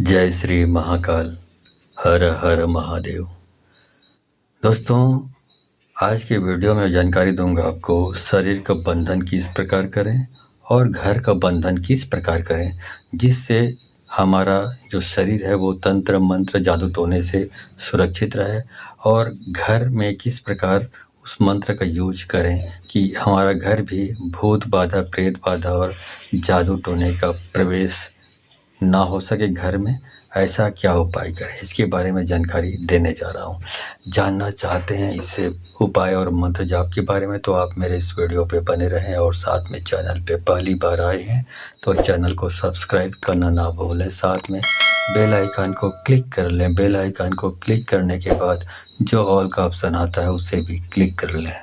जय श्री महाकाल। हर हर महादेव। दोस्तों, आज के वीडियो में जानकारी दूंगा आपको शरीर का बंधन किस प्रकार करें और घर का बंधन किस प्रकार करें, जिससे हमारा जो शरीर है वो तंत्र मंत्र जादू टोने से सुरक्षित रहे, और घर में किस प्रकार उस मंत्र का यूज करें कि हमारा घर भी भूत बाधा, प्रेत बाधा और जादू टोने का प्रवेश ना हो सके घर में। ऐसा क्या उपाय करें, इसके बारे में जानकारी देने जा रहा हूँ। जानना चाहते हैं इससे उपाय और मंत्र जाप के बारे में, तो आप मेरे इस वीडियो पे बने रहें, और साथ में चैनल पे पहली बार आए हैं तो चैनल को सब्सक्राइब करना ना भूलें। साथ में बेल आइकन को क्लिक कर लें। बेल आइकन को क्लिक करने के बाद जो ऑल का ऑप्शन आता है उसे भी क्लिक कर लें,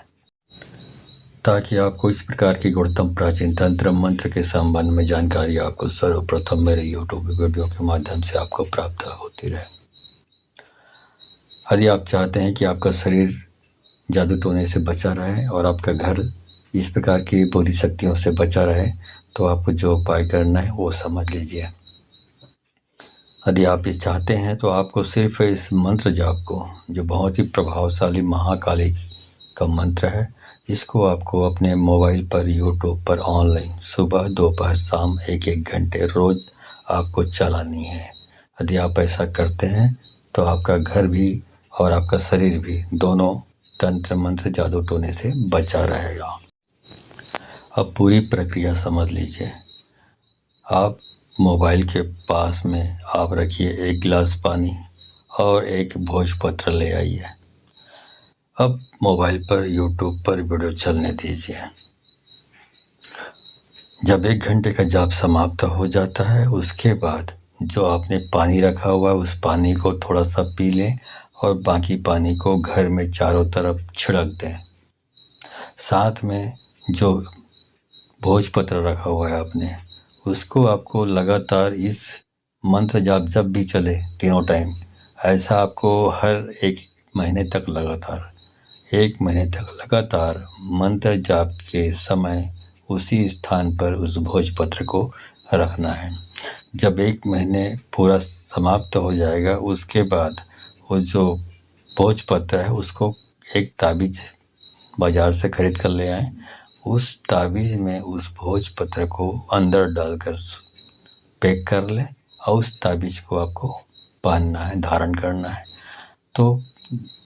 ताकि आपको इस प्रकार की गुणतम प्राचीन तंत्र मंत्र के संबंध में जानकारी आपको सर्वप्रथम मेरे यूट्यूब वीडियो के माध्यम से आपको प्राप्त होती रहे। यदि आप चाहते हैं कि आपका शरीर जादू टोने से बचा रहे और आपका घर इस प्रकार की बुरी शक्तियों से बचा रहे, तो आपको जो उपाय करना है वो समझ लीजिए। यदि आप ये चाहते हैं तो आपको सिर्फ इस मंत्र जाप को, जो बहुत ही प्रभावशाली महाकाली का मंत्र है, इसको आपको अपने मोबाइल पर यूट्यूब पर ऑनलाइन सुबह दोपहर शाम 1-1 घंटे रोज आपको चलानी है। यदि आप ऐसा करते हैं तो आपका घर भी और आपका शरीर भी दोनों तंत्र मंत्र जादू टोने से बचा रहेगा। अब पूरी प्रक्रिया समझ लीजिए। आप मोबाइल के पास में आप रखिए 1 गिलास पानी और एक भोजपत्र ले आइए। अब मोबाइल पर यूट्यूब पर वीडियो चलने दीजिए। जब 1 घंटे का जाप समाप्त हो जाता है, उसके बाद जो आपने पानी रखा हुआ है उस पानी को थोड़ा सा पी लें और बाकी पानी को घर में चारों तरफ छिड़क दें। साथ में जो भोजपत्र रखा हुआ है आपने, उसको आपको लगातार इस मंत्र जाप जब भी चले तीनों टाइम, ऐसा आपको हर 1 महीने तक लगातार 1 महीने तक लगातार मंत्र जाप के समय उसी स्थान पर उस भोजपत्र को रखना है। जब 1 महीने पूरा समाप्त हो जाएगा, उसके बाद वो जो भोजपत्र है उसको एक ताबीज बाजार से खरीद कर ले आएं। उस ताबीज में उस भोजपत्र को अंदर डालकर पैक कर लें और उस ताबीज को आपको पहनना है, धारण करना है। तो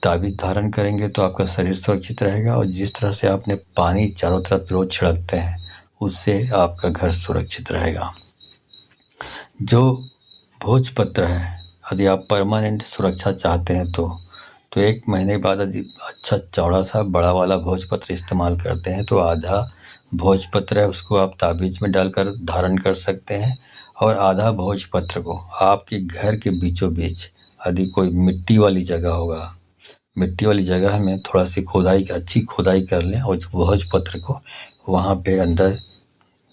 ताबीज धारण करेंगे तो आपका शरीर सुरक्षित रहेगा, और जिस तरह से आपने पानी चारों तरफ रोज छिड़कते हैं उससे आपका घर सुरक्षित रहेगा। जो भोजपत्र है, यदि आप परमानेंट सुरक्षा चाहते हैं तो 1 महीने बाद यदि अच्छा चौड़ा सा बड़ा वाला भोजपत्र इस्तेमाल करते हैं तो आधा भोजपत्र है उसको आप ताबीज में डालकर धारण कर सकते हैं, और आधा भोजपत्र को आपके घर के बीचों बीच, यदि कोई मिट्टी वाली जगह होगा, मिट्टी वाली जगह में थोड़ा सी अच्छी खुदाई कर लें और उस भोजपत्र को वहाँ पे अंदर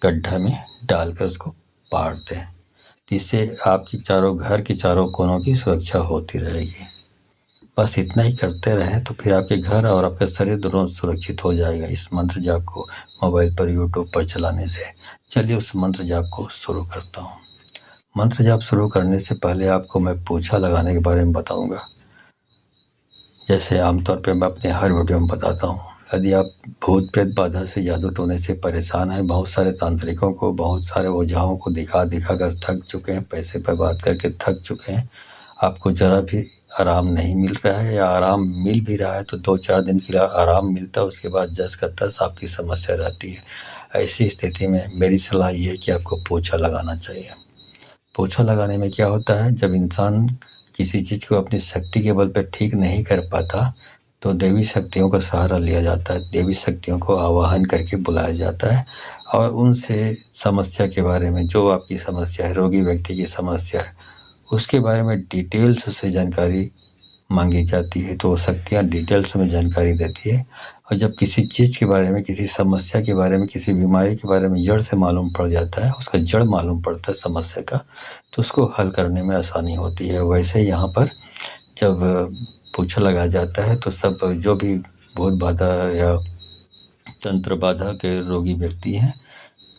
गड्ढा में डालकर उसको पाड़ दें। इससे आपकी घर के चारों कोनों की सुरक्षा होती रहेगी। बस इतना ही करते रहें तो फिर आपके घर और आपका शरीर दोनों सुरक्षित हो जाएगा इस मंत्र जाप को मोबाइल पर यूट्यूब पर चलाने से। चलिए उस मंत्र जाप को शुरू करता हूँ। मंत्र जाप शुरू करने से पहले आपको मैं पोछा लगाने के बारे में बताऊंगा, जैसे आमतौर पे मैं अपने हर वीडियो में बताता हूँ। यदि आप भूत प्रेत बाधा से जादू टोने से परेशान हैं, बहुत सारे तांत्रिकों को, बहुत सारे ओझाओं को दिखा कर थक चुके हैं, पैसे बर्बाद करके थक चुके हैं, आपको ज़रा भी आराम नहीं मिल रहा है, या आराम मिल भी रहा है तो 2-4 दिन के लिए आराम मिलता है, उसके बाद जस का तस आपकी समस्या रहती है। ऐसी स्थिति में मेरी सलाह ये है कि आपको पोछा लगाना चाहिए। पोछा लगाने में क्या होता है, जब इंसान किसी चीज़ को अपनी शक्ति के बल पर ठीक नहीं कर पाता तो देवी शक्तियों का सहारा लिया जाता है, देवी शक्तियों को आवाहन करके बुलाया जाता है, और उनसे समस्या के बारे में, जो आपकी समस्या है, रोगी व्यक्ति की समस्या है, उसके बारे में डिटेल्स से जानकारी मांगी जाती है। तो शक्तियाँ डिटेल्स में जानकारी देती है, और जब किसी चीज़ के बारे में, किसी समस्या के बारे में, किसी बीमारी के बारे में जड़ से मालूम पड़ जाता है, उसका जड़ मालूम पड़ता है समस्या का, तो उसको हल करने में आसानी होती है। वैसे यहाँ पर जब पोछा लगाया जाता है तो सब जो भी भूत बाधा या तंत्र बाधा के रोगी व्यक्ति हैं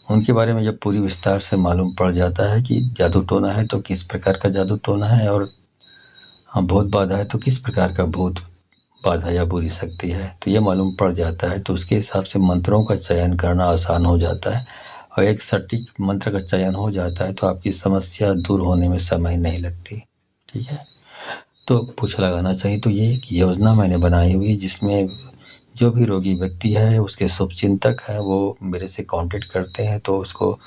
उनके बारे में जब पूरी विस्तार से मालूम पड़ जाता है कि जादू टोना है तो किस प्रकार का जादू टोना है, और भूत बाधा है तो किस प्रकार का भूत बाधा या बुरी शक्ति है, तो ये मालूम पड़ जाता है। तो उसके हिसाब से मंत्रों का चयन करना आसान हो जाता है, और एक सटीक मंत्र का चयन हो जाता है तो आपकी समस्या दूर होने में समय नहीं लगती। ठीक है, तो पूछा लगाना चाहिए। तो ये एक योजना मैंने बनाई हुई है जिसमें जो भी रोगी व्यक्ति है, उसके शुभचिंतक हैं, वो मेरे से कांटेक्ट करते हैं, तो उसको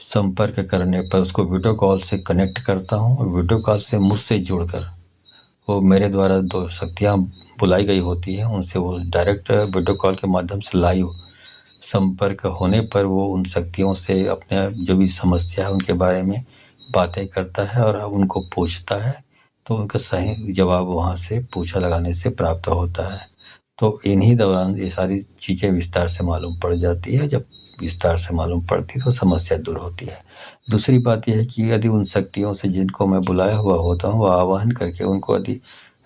संपर्क करने पर उसको वीडियो कॉल से कनेक्ट करता हूँ, और वीडियो कॉल से मुझसे जुड़कर वो मेरे द्वारा 2 शक्तियाँ बुलाई गई होती हैं, उनसे वो डायरेक्ट वीडियो कॉल के माध्यम से लाइव संपर्क होने पर वो उन शक्तियों से अपने जो भी समस्या है उनके बारे में बातें करता है और उनको पूछता है, तो उनका सही जवाब वहाँ से पूछा लगाने से प्राप्त होता है। तो इन्हीं दौरान ये सारी चीज़ें विस्तार से मालूम पड़ जाती है। जब विस्तार से मालूम पड़ती है तो समस्या दूर होती है। दूसरी बात यह है कि यदि उन शक्तियों से जिनको मैं बुलाया हुआ होता हूँ, वह आवाहन करके उनको यदि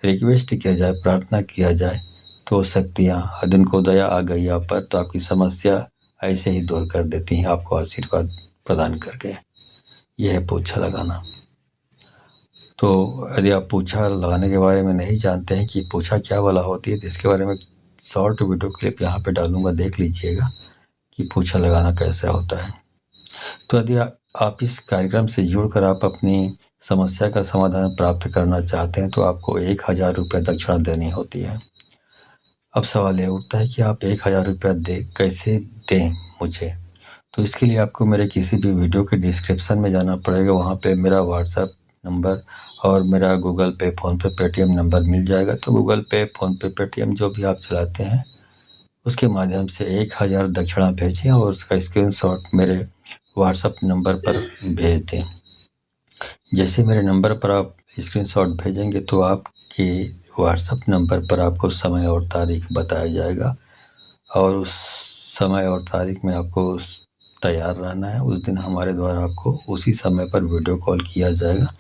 रिक्वेस्ट किया जाए, प्रार्थना किया जाए, तो शक्तियाँ यदि उनको दया आ गई आप पर, तो आपकी समस्या ऐसे ही दूर कर देती हैं, आपको आशीर्वाद प्रदान करके। यह है पूछा लगाना। तो यदि आप पूछा लगाने के बारे में नहीं जानते हैं कि पूछा क्या वाला होती है, तो इसके बारे में शॉर्ट वीडियो क्लिप यहाँ पे डालूंगा, देख लीजिएगा कि पूछा लगाना कैसा होता है। तो यदि आप इस कार्यक्रम से जुड़कर आप अपनी समस्या का समाधान प्राप्त करना चाहते हैं तो आपको 1000 रुपये दक्षिणा देनी होती है। अब सवाल ये उठता है कि आप 1000 रुपया कैसे दें मुझे। तो इसके लिए आपको मेरे किसी भी वीडियो के डिस्क्रिप्शन में जाना पड़ेगा, वहाँ पे मेरा व्हाट्सएप नंबर और मेरा गूगल पे, फ़ोनपे, पेटीएम नंबर मिल जाएगा। तो गूगल पे, फ़ोनपे, पेटीएम जो भी आप चलाते हैं उसके माध्यम से 1000 दक्षिणा भेजें और उसका स्क्रीनशॉट मेरे व्हाट्सएप नंबर पर भेज दें। जैसे मेरे नंबर पर आप स्क्रीनशॉट भेजेंगे तो आपके व्हाट्सएप नंबर पर आपको समय और तारीख बताया जाएगा, और उस समय और तारीख में आपको तैयार रहना है। उस दिन हमारे द्वारा आपको उसी समय पर वीडियो कॉल किया जाएगा,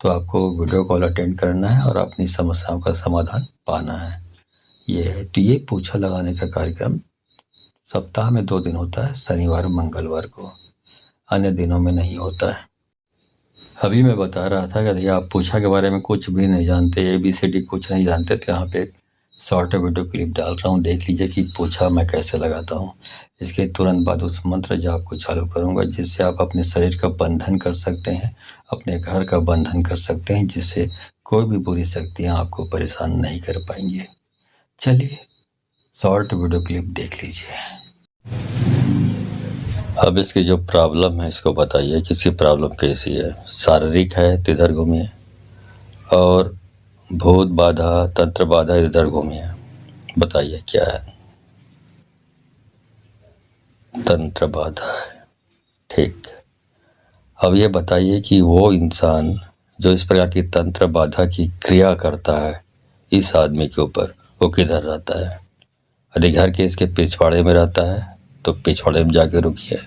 तो आपको वीडियो कॉल अटेंड करना है और अपनी समस्याओं का समाधान पाना है। ये है। तो ये पूछा लगाने का कार्यक्रम सप्ताह में 2 दिन होता है, शनिवार और मंगलवार को, अन्य दिनों में नहीं होता है। अभी मैं बता रहा था कि यदि आप पूछा के बारे में कुछ भी नहीं जानते, ABCD कुछ नहीं जानते, तो यहाँ पे एक शॉर्ट वीडियो क्लिप डाल रहा हूँ, देख लीजिए कि पूछा मैं कैसे लगाता हूँ। इसके तुरंत बाद उस मंत्र जाप को चालू करूँगा, जिससे आप अपने शरीर का बंधन कर सकते हैं, अपने घर का बंधन कर सकते हैं, जिससे कोई भी बुरी शक्तियाँ आपको परेशान नहीं कर पाएंगी। चलिए शॉर्ट वीडियो क्लिप देख लीजिए। अब इसकी जो प्रॉब्लम है इसको बताइए कि इसकी प्रॉब्लम कैसी है। शारीरिक है तो इधर घूमिए, और भूत बाधा, तंत्र बाधा इधर घूमिए, बताइए क्या है। तंत्र बाधा है, ठीक। अब ये बताइए कि वो इंसान जो इस प्रकार की तंत्र बाधा की क्रिया करता है इस आदमी के ऊपर, वो किधर रहता है। यदि घर के इसके पिछवाड़े में रहता है तो पिछवाड़े में जाके रुकिए,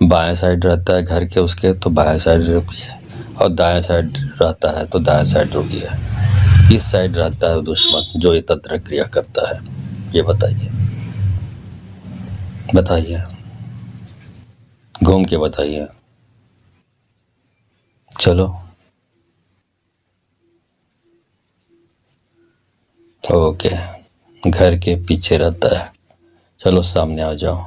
बाएं साइड रहता है घर के उसके तो बाएं साइड रुकिए, और दाएं साइड रहता है तो दाएं साइड रुकिए। इस साइड रहता है दुश्मन जो ये तंत्र क्रिया करता है, ये बताइए, बताइए, घूम के बताइए। चलो ओके, घर के पीछे रहता है, चलो सामने आ जाओ।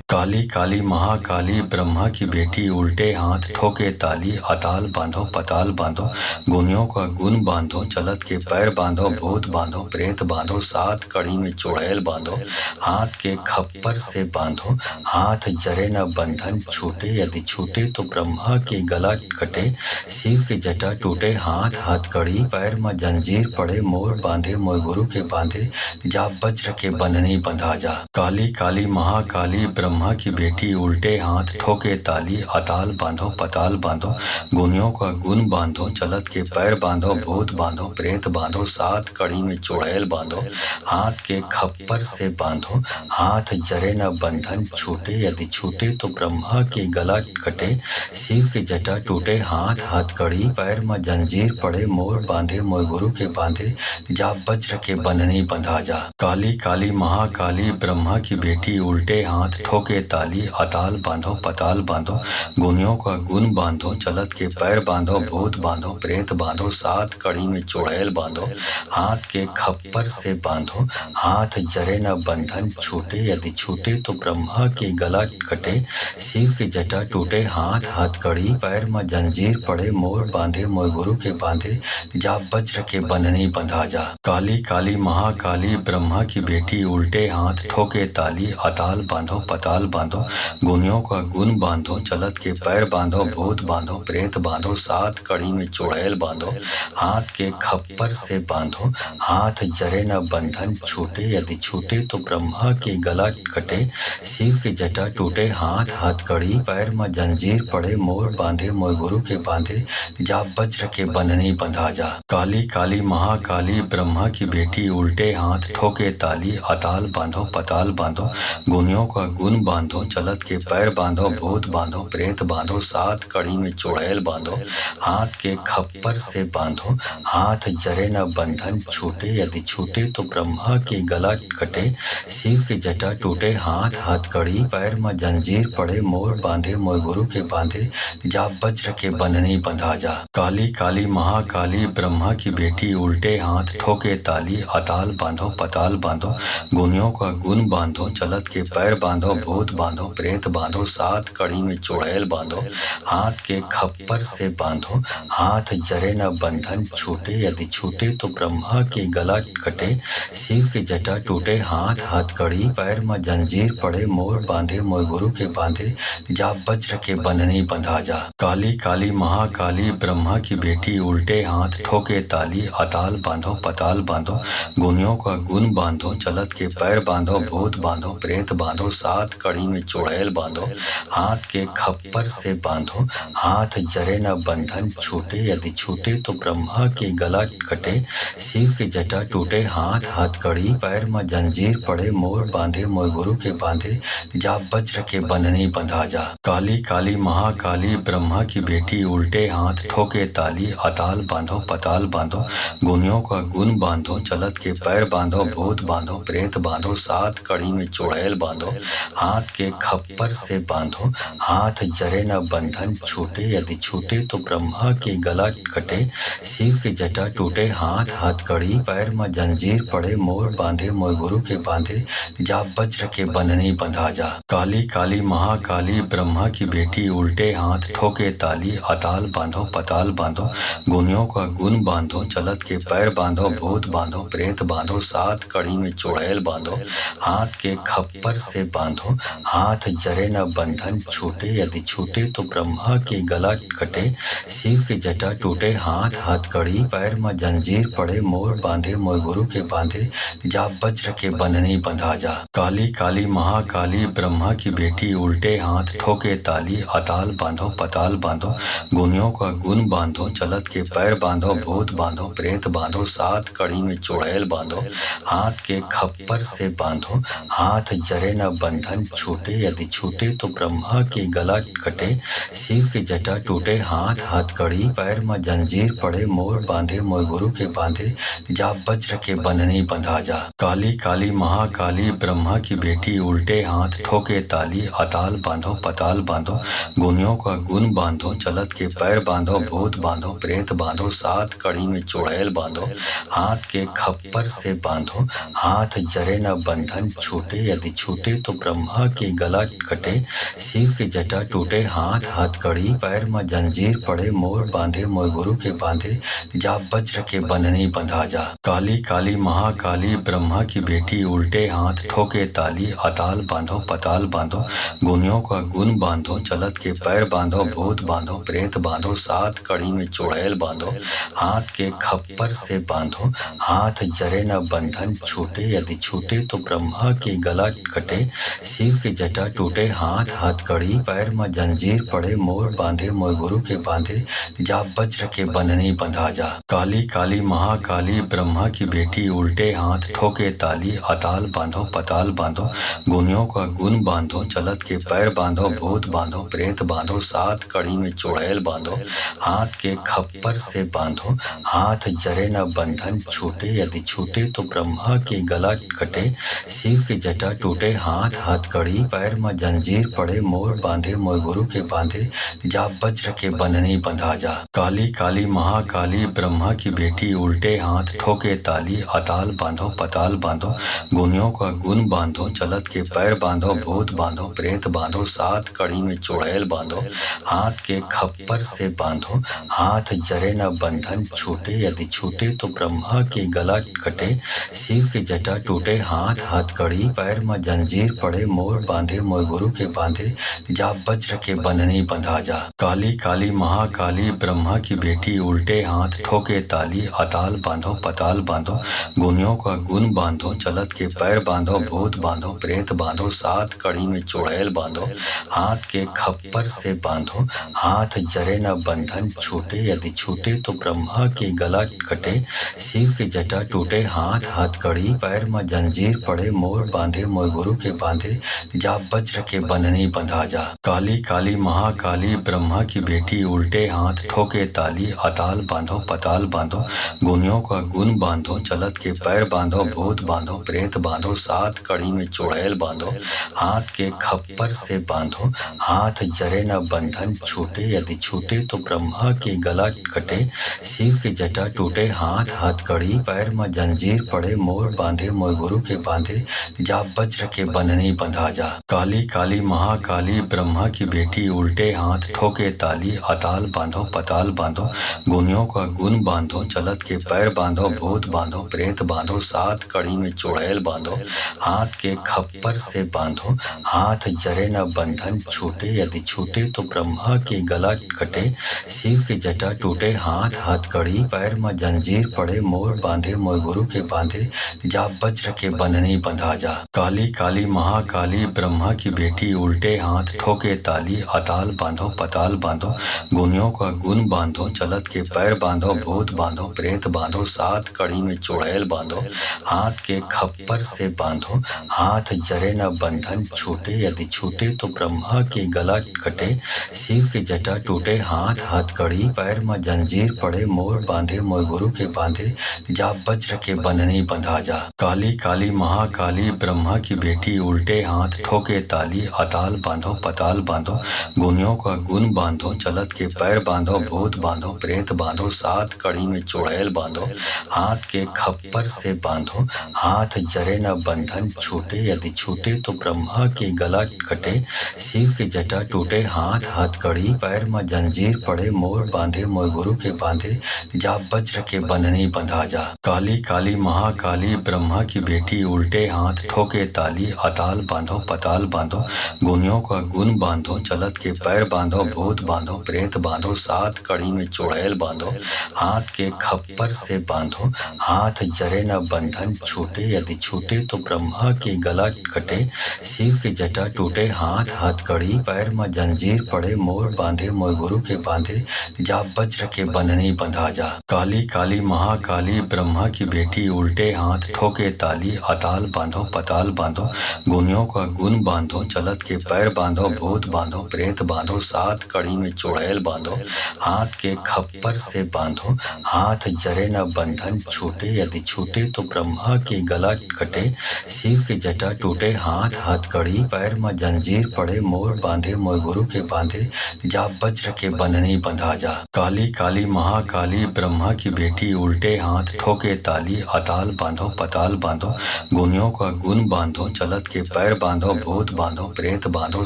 काली काली महाकाली ब्रह्मा की बेटी, उल्टे हाथ ठोके ताली, अताल बांधो पताल बांधो, गुनियों का गुण बांधो, चलत के पैर बांधो, भूत बांधो, प्रेत बांधो, 7 कड़ी में चुड़ैल बांधो, हाथ के खप्पर से बांधो, हाथ जरे न बंधन छूटे, यदि छूटे तो ब्रह्मा के गला कटे, शिव के जटा टूटे, हाथ हथकड़ी, पैर में जंजीर पड़े, मोर बांधे मोर गुरु के बांधे, जा वज्र के बंधनी बंधा जा। काली काली महाकाली ब्रह्मा ब्रह्मा की बेटी उल्टे हाथ ठोके ताली, अताल बांधो पताल बांधो, गुनियों का गुण बांधो, चलत के पैर बांधो, भूत बांधो प्रेत बांधो, सात कड़ी में चुड़ैल बांधो, हाथ के खप्पर से बांधो, हाथ जरे न बंधन छूटे, यदि छूटे तो ब्रह्मा के गला कटे, शिव के जटा टूटे, हाथ हथकड़ी पैर में जंजीर पड़े, मोर बांधे मोर गुरु के बांधे, जा वज्र के बंधनी बंधा जा। काली काली महाकाली ब्रह्मा की बेटी उल्टे हाथ ठोके ताली, अताल बांधो पताल बांधो, गुनियों का गुण बांधो, चलत के पैर बांधो, भूत बांधो प्रेत बांधो, सात कड़ी में चुड़ैल बांधो, हाथ के खप्पर से बांधो, हाथ जरे न बंधन छूटे, यदि छूटे तो ब्रह्मा के गला कटे, शिव के जटा टूटे, हाथ हथकड़ी पैर में जंजीर पड़े, मोर बांधे मोर गुरु के बांधे, जा वज्र के बंधनी बंधा जा। काली काली महाकाली ब्रह्मा की बेटी उल्टे हाथ ठोके ताली, अताल बांधो पताल बांधो, गुनियों का गुण बांधो, चलत के पैर बांधो, भूत बांधो प्रेत बांधो, सात कड़ी में चुड़ैल बांधो, हाथ के खप्पर से बांधो, हाथ जरे न बंधन छूटे, यदि छूटे तो ब्रह्मा के गला कटे, शिव के जटा टूटे, हाथ हथकड़ी पैर में जंजीर पड़े, मोर बांधे मोर गुरु के बांधे, जा वज्र के बंधनी बंधा जा। काली काली महाकाली ब्रह्मा की बेटी उल्टे हाथ ठोके ताली, अताल बांधो पताल बांधो, गुनियों का गुण बांधो, चलत के पैर बांधो, भूत बांधो प्रेत बांधो, सात कड़ी में चुड़ैल बांधो, हाथ के खप्पर से बांधो, हाथ जरे न बंधन छूटे, यदि छूटे तो ब्रह्मा के गला कटे, शिव के जटा टूटे, हाथ हथकड़ी पैर में जंजीर पड़े, मोर बांधे मोर गुरु के बांधे, जा वज्र के बंधनी बंधा जा। काली काली महाकाली ब्रह्मा की बेटी उल्टे हाथ ठोके ताली, अताल बांधो पताल बांधो, गुनियों का गुण बांधो, चलत के पैर बांधो, भूत बांधो प्रेत बांधो, सात कड़ी में चुड़ैल बांधो, हाथ के खप्पर से बांधो, हाथ जरे न बंधन छूटे, यदि छूटे तो ब्रह्मा के गला कटे, शिव के जटा टूटे, हाथ हथकड़ी पैर में जंजीर पड़े, मोर बांधे मोर गुरु के बांधे, जा वज्र के बंधनी बंधा जा। काली काली महाकाली ब्रह्मा की बेटी उल्टे हाथ ठोके ताली, अताल बांधो पताल बांधो, गुनियों का गुण बांधो, चलत के पैर बांधो, भूत बांधो प्रेत बांधो, सात कड़ी में चुड़ैल बांधो, हाथ के खप्पर से बांधो, हाथ जरे न बंधन छूटे, यदि छूटे तो ब्रह्मा के गला कटे, शिव के जटा टूटे, हाथ हथकड़ी पैर में जंजीर पड़े, मोर बांधे मोर गुरु के बांधे, जा वज्र के बंधनी बंधा जा। काली काली महाकाली ब्रह्मा की बेटी उल्टे हाथ ठोके ताली, अताल बांधो पताल बांधो, गुनियों का गुण बांधो, चलत के पैर बांधो, भूत बांधो प्रेत बांधो, सात कड़ी में चुड़ैल बांधो, हाथ के खप्पर से बांधो, हाथ जरे न बंधन छूटे, यदि छूटे तो ब्रह्मा के गला कटे, शिव के जटा टूटे, हाथ हथकड़ी पैर में जंजीर पड़े, मोर बांधे मोर गुरु के बांधे, जा वज्र के बंधनी बंधा जा। काली काली महाकाली ब्रह्मा की बेटी उल्टे हाथ ठोके ताली, अताल बांधो पताल बांधो, गुनियों का गुण बांधो, चलत के पैर बांधो, भूत बांधो प्रेत बांधो, सात कड़ी में चुड़ैल बांधो, हाथ के खप्पर से बांधो, हाथ जरे न बंधन छूटे, यदि छूटे तो ब्रह्मा के गला कटे, शिव के जटा टूटे, हाथ हथकड़ी पैर में जंजीर पड़े, मोर बांधे मोर गुरु के बांधे, जा वज्र के बंधनी बंधा जा। काली काली महाकाली ब्रह्मा की बेटी उल्टे हाथ ठोके ताली, अताल बांधो पताल बांधो, गुनियों का गुण बांधो, चलत के पैर बांधो, भूत बांधो प्रेत बांधो, सात कड़ी में चुड़ैल बांधो, हाथ के खप्पर से बांधो, हाथ जरे न बंधन छूटे, यदि छूटे तो ब्रह्मा के गला कटे, शिव के जटा टूटे, हाथ हथकड़ी पैर में जंजीर पड़े, मोर बांधे मोर गुरु के बांधे, जा वज्र के बंधनी बंधा जा। काली काली महाकाली ब्रह्मा की बेटी उल्टे हाथ ठोके ताली, अताल बांधो पताल बांधो, गुनियों का गुण बांधो, चलत के पैर बांधो, भूत बांधो प्रेत बांधो, सात कड़ी में चुड़ैल बांधो, हाथ के खप्पर से बांधो, हाथ जरे न बंधन छूटे, यदि छूटे तो ब्रह्मा के गला कटे, शिव के जटा टूटे, हाथ हथकड़ी पैर में जंजीर पड़े, मोर बांधे मोर गुरु के बांधे, जा वज्र के बंधनी बंधा जा। काली काली महाकाली ब्रह्मा की बेटी उल्टे हाथ ठोके ताली, अताल बांधो पताल बांधो, गुनियों का गुण बांधो, चलत के पैर बांधो, भूत बांधो प्रेत बांधो, सात कड़ी में चुड़ैल बांधो, हाथ के खप्पर से बांधो, हाथ जरे न बंधन छूटे, यदि छूटे तो ब्रह्मा के गला कटे, शिव शिव के जटा टूटे हाथ हथकड़ी, पैर में जंजीर पड़े मोर बांधे, मोर गुरु के बांधे जा वज्र के बंधनी बंधा जा। काली काली महाकाली ब्रह्मा की बेटी, उल्टे हाथ ठोके ताली, अताल बांधो पताल बांधो, गुनियों का गुण बांधो, चलत के पैर बांधो, भूत बांधो प्रेत बांधो, सात कड़ी में चुड़ैल बांधो, हाथ के खप्पर से बांधो, हाथ जरे न बंधन छूटे, यदि छूटे तो ब्रह्मा के गला कटे, शिव के जटा टूटे हाथ हथकड़ी, पैर में जंजीर पड़े मोर बांधे, मोर गुरु के बांधे जा वज्र के बंधनी बंधा जा। काली काली महाकाली ब्रह्मा की बेटी, उल्टे हाथ ठोके ताली, अताल बांधो पताल बांधो, गुनियों का गुण बांधो, चलत के पैर बांधो, भूत बांधो प्रेत बांधो, सात कड़ी में चुड़ैल बांधो, हाथ के खप्पर से बांधो, हाथ जरे न बंधन छूटे, यदि छूटे तो ब्रह्मा के गला कटे, शिव के जटा टूटे हाथ हथकड़ी, पैर में जंजीर पड़े मोर बांधे, मोर गुरु के बांधे जा वज्र के बंधनी बंधा जा। काली काली महाकाली ब्रह्मा की बेटी, उल्टे हाथ ठोके ताली, अताल बांधो पताल बांधो, गुनियों का गुण बांधो, चलत के पैर बांधो, भूत बांधो प्रेत बांधो, सात कड़ी में चुड़ैल बांधो, हाथ के खप्पर से बांधो, हाथ जरे न बंधन छूटे, यदि छूटे तो ब्रह्मा के गला कटे, शिव के जटा टूटे हाथ हथकड़ी, पैर में जंजीर पड़े मोर बांधे, मोर गुरु के बांधे जा वज्र के बंधनी बंधा जा। काली काली महाकाली ब्रह्मा की बेटी, उल्टे हाथ ठोके ताली, अताल बांधो पताल बांधो, गुनियों का गुण बांधो, चलत के पैर बांधो, भूत बांधो प्रेत बांधो, सात कड़ी में चुड़ैल बांधो, हाथ के खप्पर से बांधो, हाथ जरे न बंधन छूटे, यदि छूटे तो ब्रह्मा के गला कटे, शिव के जटा टूटे हाथ हथकड़ी, पैर में जंजीर पड़े मोर बांधे, मोर गुरु के बांधे जा वज्र के बंधनी बंधा जा। काली काली महाकाली ब्रह्मा की बेटी, उल्टे हाथ ठोके ताली, अताल बांधो पताल बांधो, गुनियों का गुण बांधो, चलत के पैर बांधो, भूत बांधो प्रेत बांधो, सात कड़ी में चुड़ैल बांधो, हाथ के खप्पर से बांधो, हाथ जरे न बंधन छूटे, यदि छूटे तो ब्रह्मा के गला कटे, शिव के जटा टूटे हाथ हथकड़ी, पैर में जंजीर पड़े मोर बांधे, मोर गुरु के बांधे जा वज्र के बंधनी बंधा जा। काली काली महाकाली ब्रह्मा की बेटी, उल्टे हाथ ठोके ताली, अताल बांधो पताल बांधो, गुनियों का गुण बांधो, चलत के पैर बांधो, भूत बांधो प्रेत बांधो, सात कड़ी में चुड़ैल बांधो, हाथ के खप्पर से बांधो, हाथ जरे न बंधन छूटे, यदि छूटे तो ब्रह्मा के गला कटे, शिव के जटा टूटे हाथ हथकड़ी, पैर में जंजीर पड़े मोर बांधे, मोर गुरु के बांधे जा वज्र के बंधनी बंधा जा। काली काली महाकाली ब्रह्मा की बेटी, उल्टे हाथ ठोके ताली, अताल बांधो पताल बांधो, गुनियों का गुण बांधो, चलत के पैर बांधो, भूत बांधो प्रेत बांधो, सात कड़ी में चुड़ैल बांधो, हाथ के खप्पर से बांधो, हाथ जरे न बंधन छूटे, यदि छूटे तो ब्रह्मा के गला कटे, शिव के जटा टूटे हाथ हथकड़ी, पैर में जंजीर पड़े मोर बांधे, मोर गुरु के बांधे जा वज्र के बंधनी बंधा जा। काली काली महाकाली ब्रह्मा की बेटी, उल्टे हाथ ठोके ताली, अताल बांधो पताल बांधो, गुनियों का गुण बांधो, चलत के पैर बांधो, भूत बांधो प्रेत बांधो, सात कड़ी में चुड़ैल बांधो, हाथ के खप्पर से बांधो, हाथ जरे न बंधन छूटे, यदि छूटे तो ब्रह्मा के गला कटे, शिव के जटा टूटे हाथ हथकड़ी, पैर में जंजीर पड़े मोर बांधे, मोर गुरु के बांधे जा वज्र के बंधनी बंधा जा। काली काली महाकाली ब्रह्मा की बेटी, उल्टे हाथ ठोके ताली, अताल बांधो पताल बांधो, गुनियों का गुण बांधो, चलत के पैर बांधो, भूत बांधो प्रेत बांधो, सात कड़ी में चुड़ैल बांधो, हाथ के खप्पर से बांधो, हाथ जरे न बंधन छूटे, यदि छूटे तो ब्रह्मा के गला कटे, शिव के जटा टूटे हाथ हथकड़ी, पैर में जंजीर पड़े मोर बांधे, मोर गुरु के बांधे जा वज्र के बंधनी बंधा जा। काली काली महाकाली ब्रह्मा की बेटी, उल्टे हाथ ठोके ताली, अताल बांधो पताल बांधो, गुनियों का गुण बांधो, चलत के पैर बांधो, भूत बांधो प्रेत बांधो,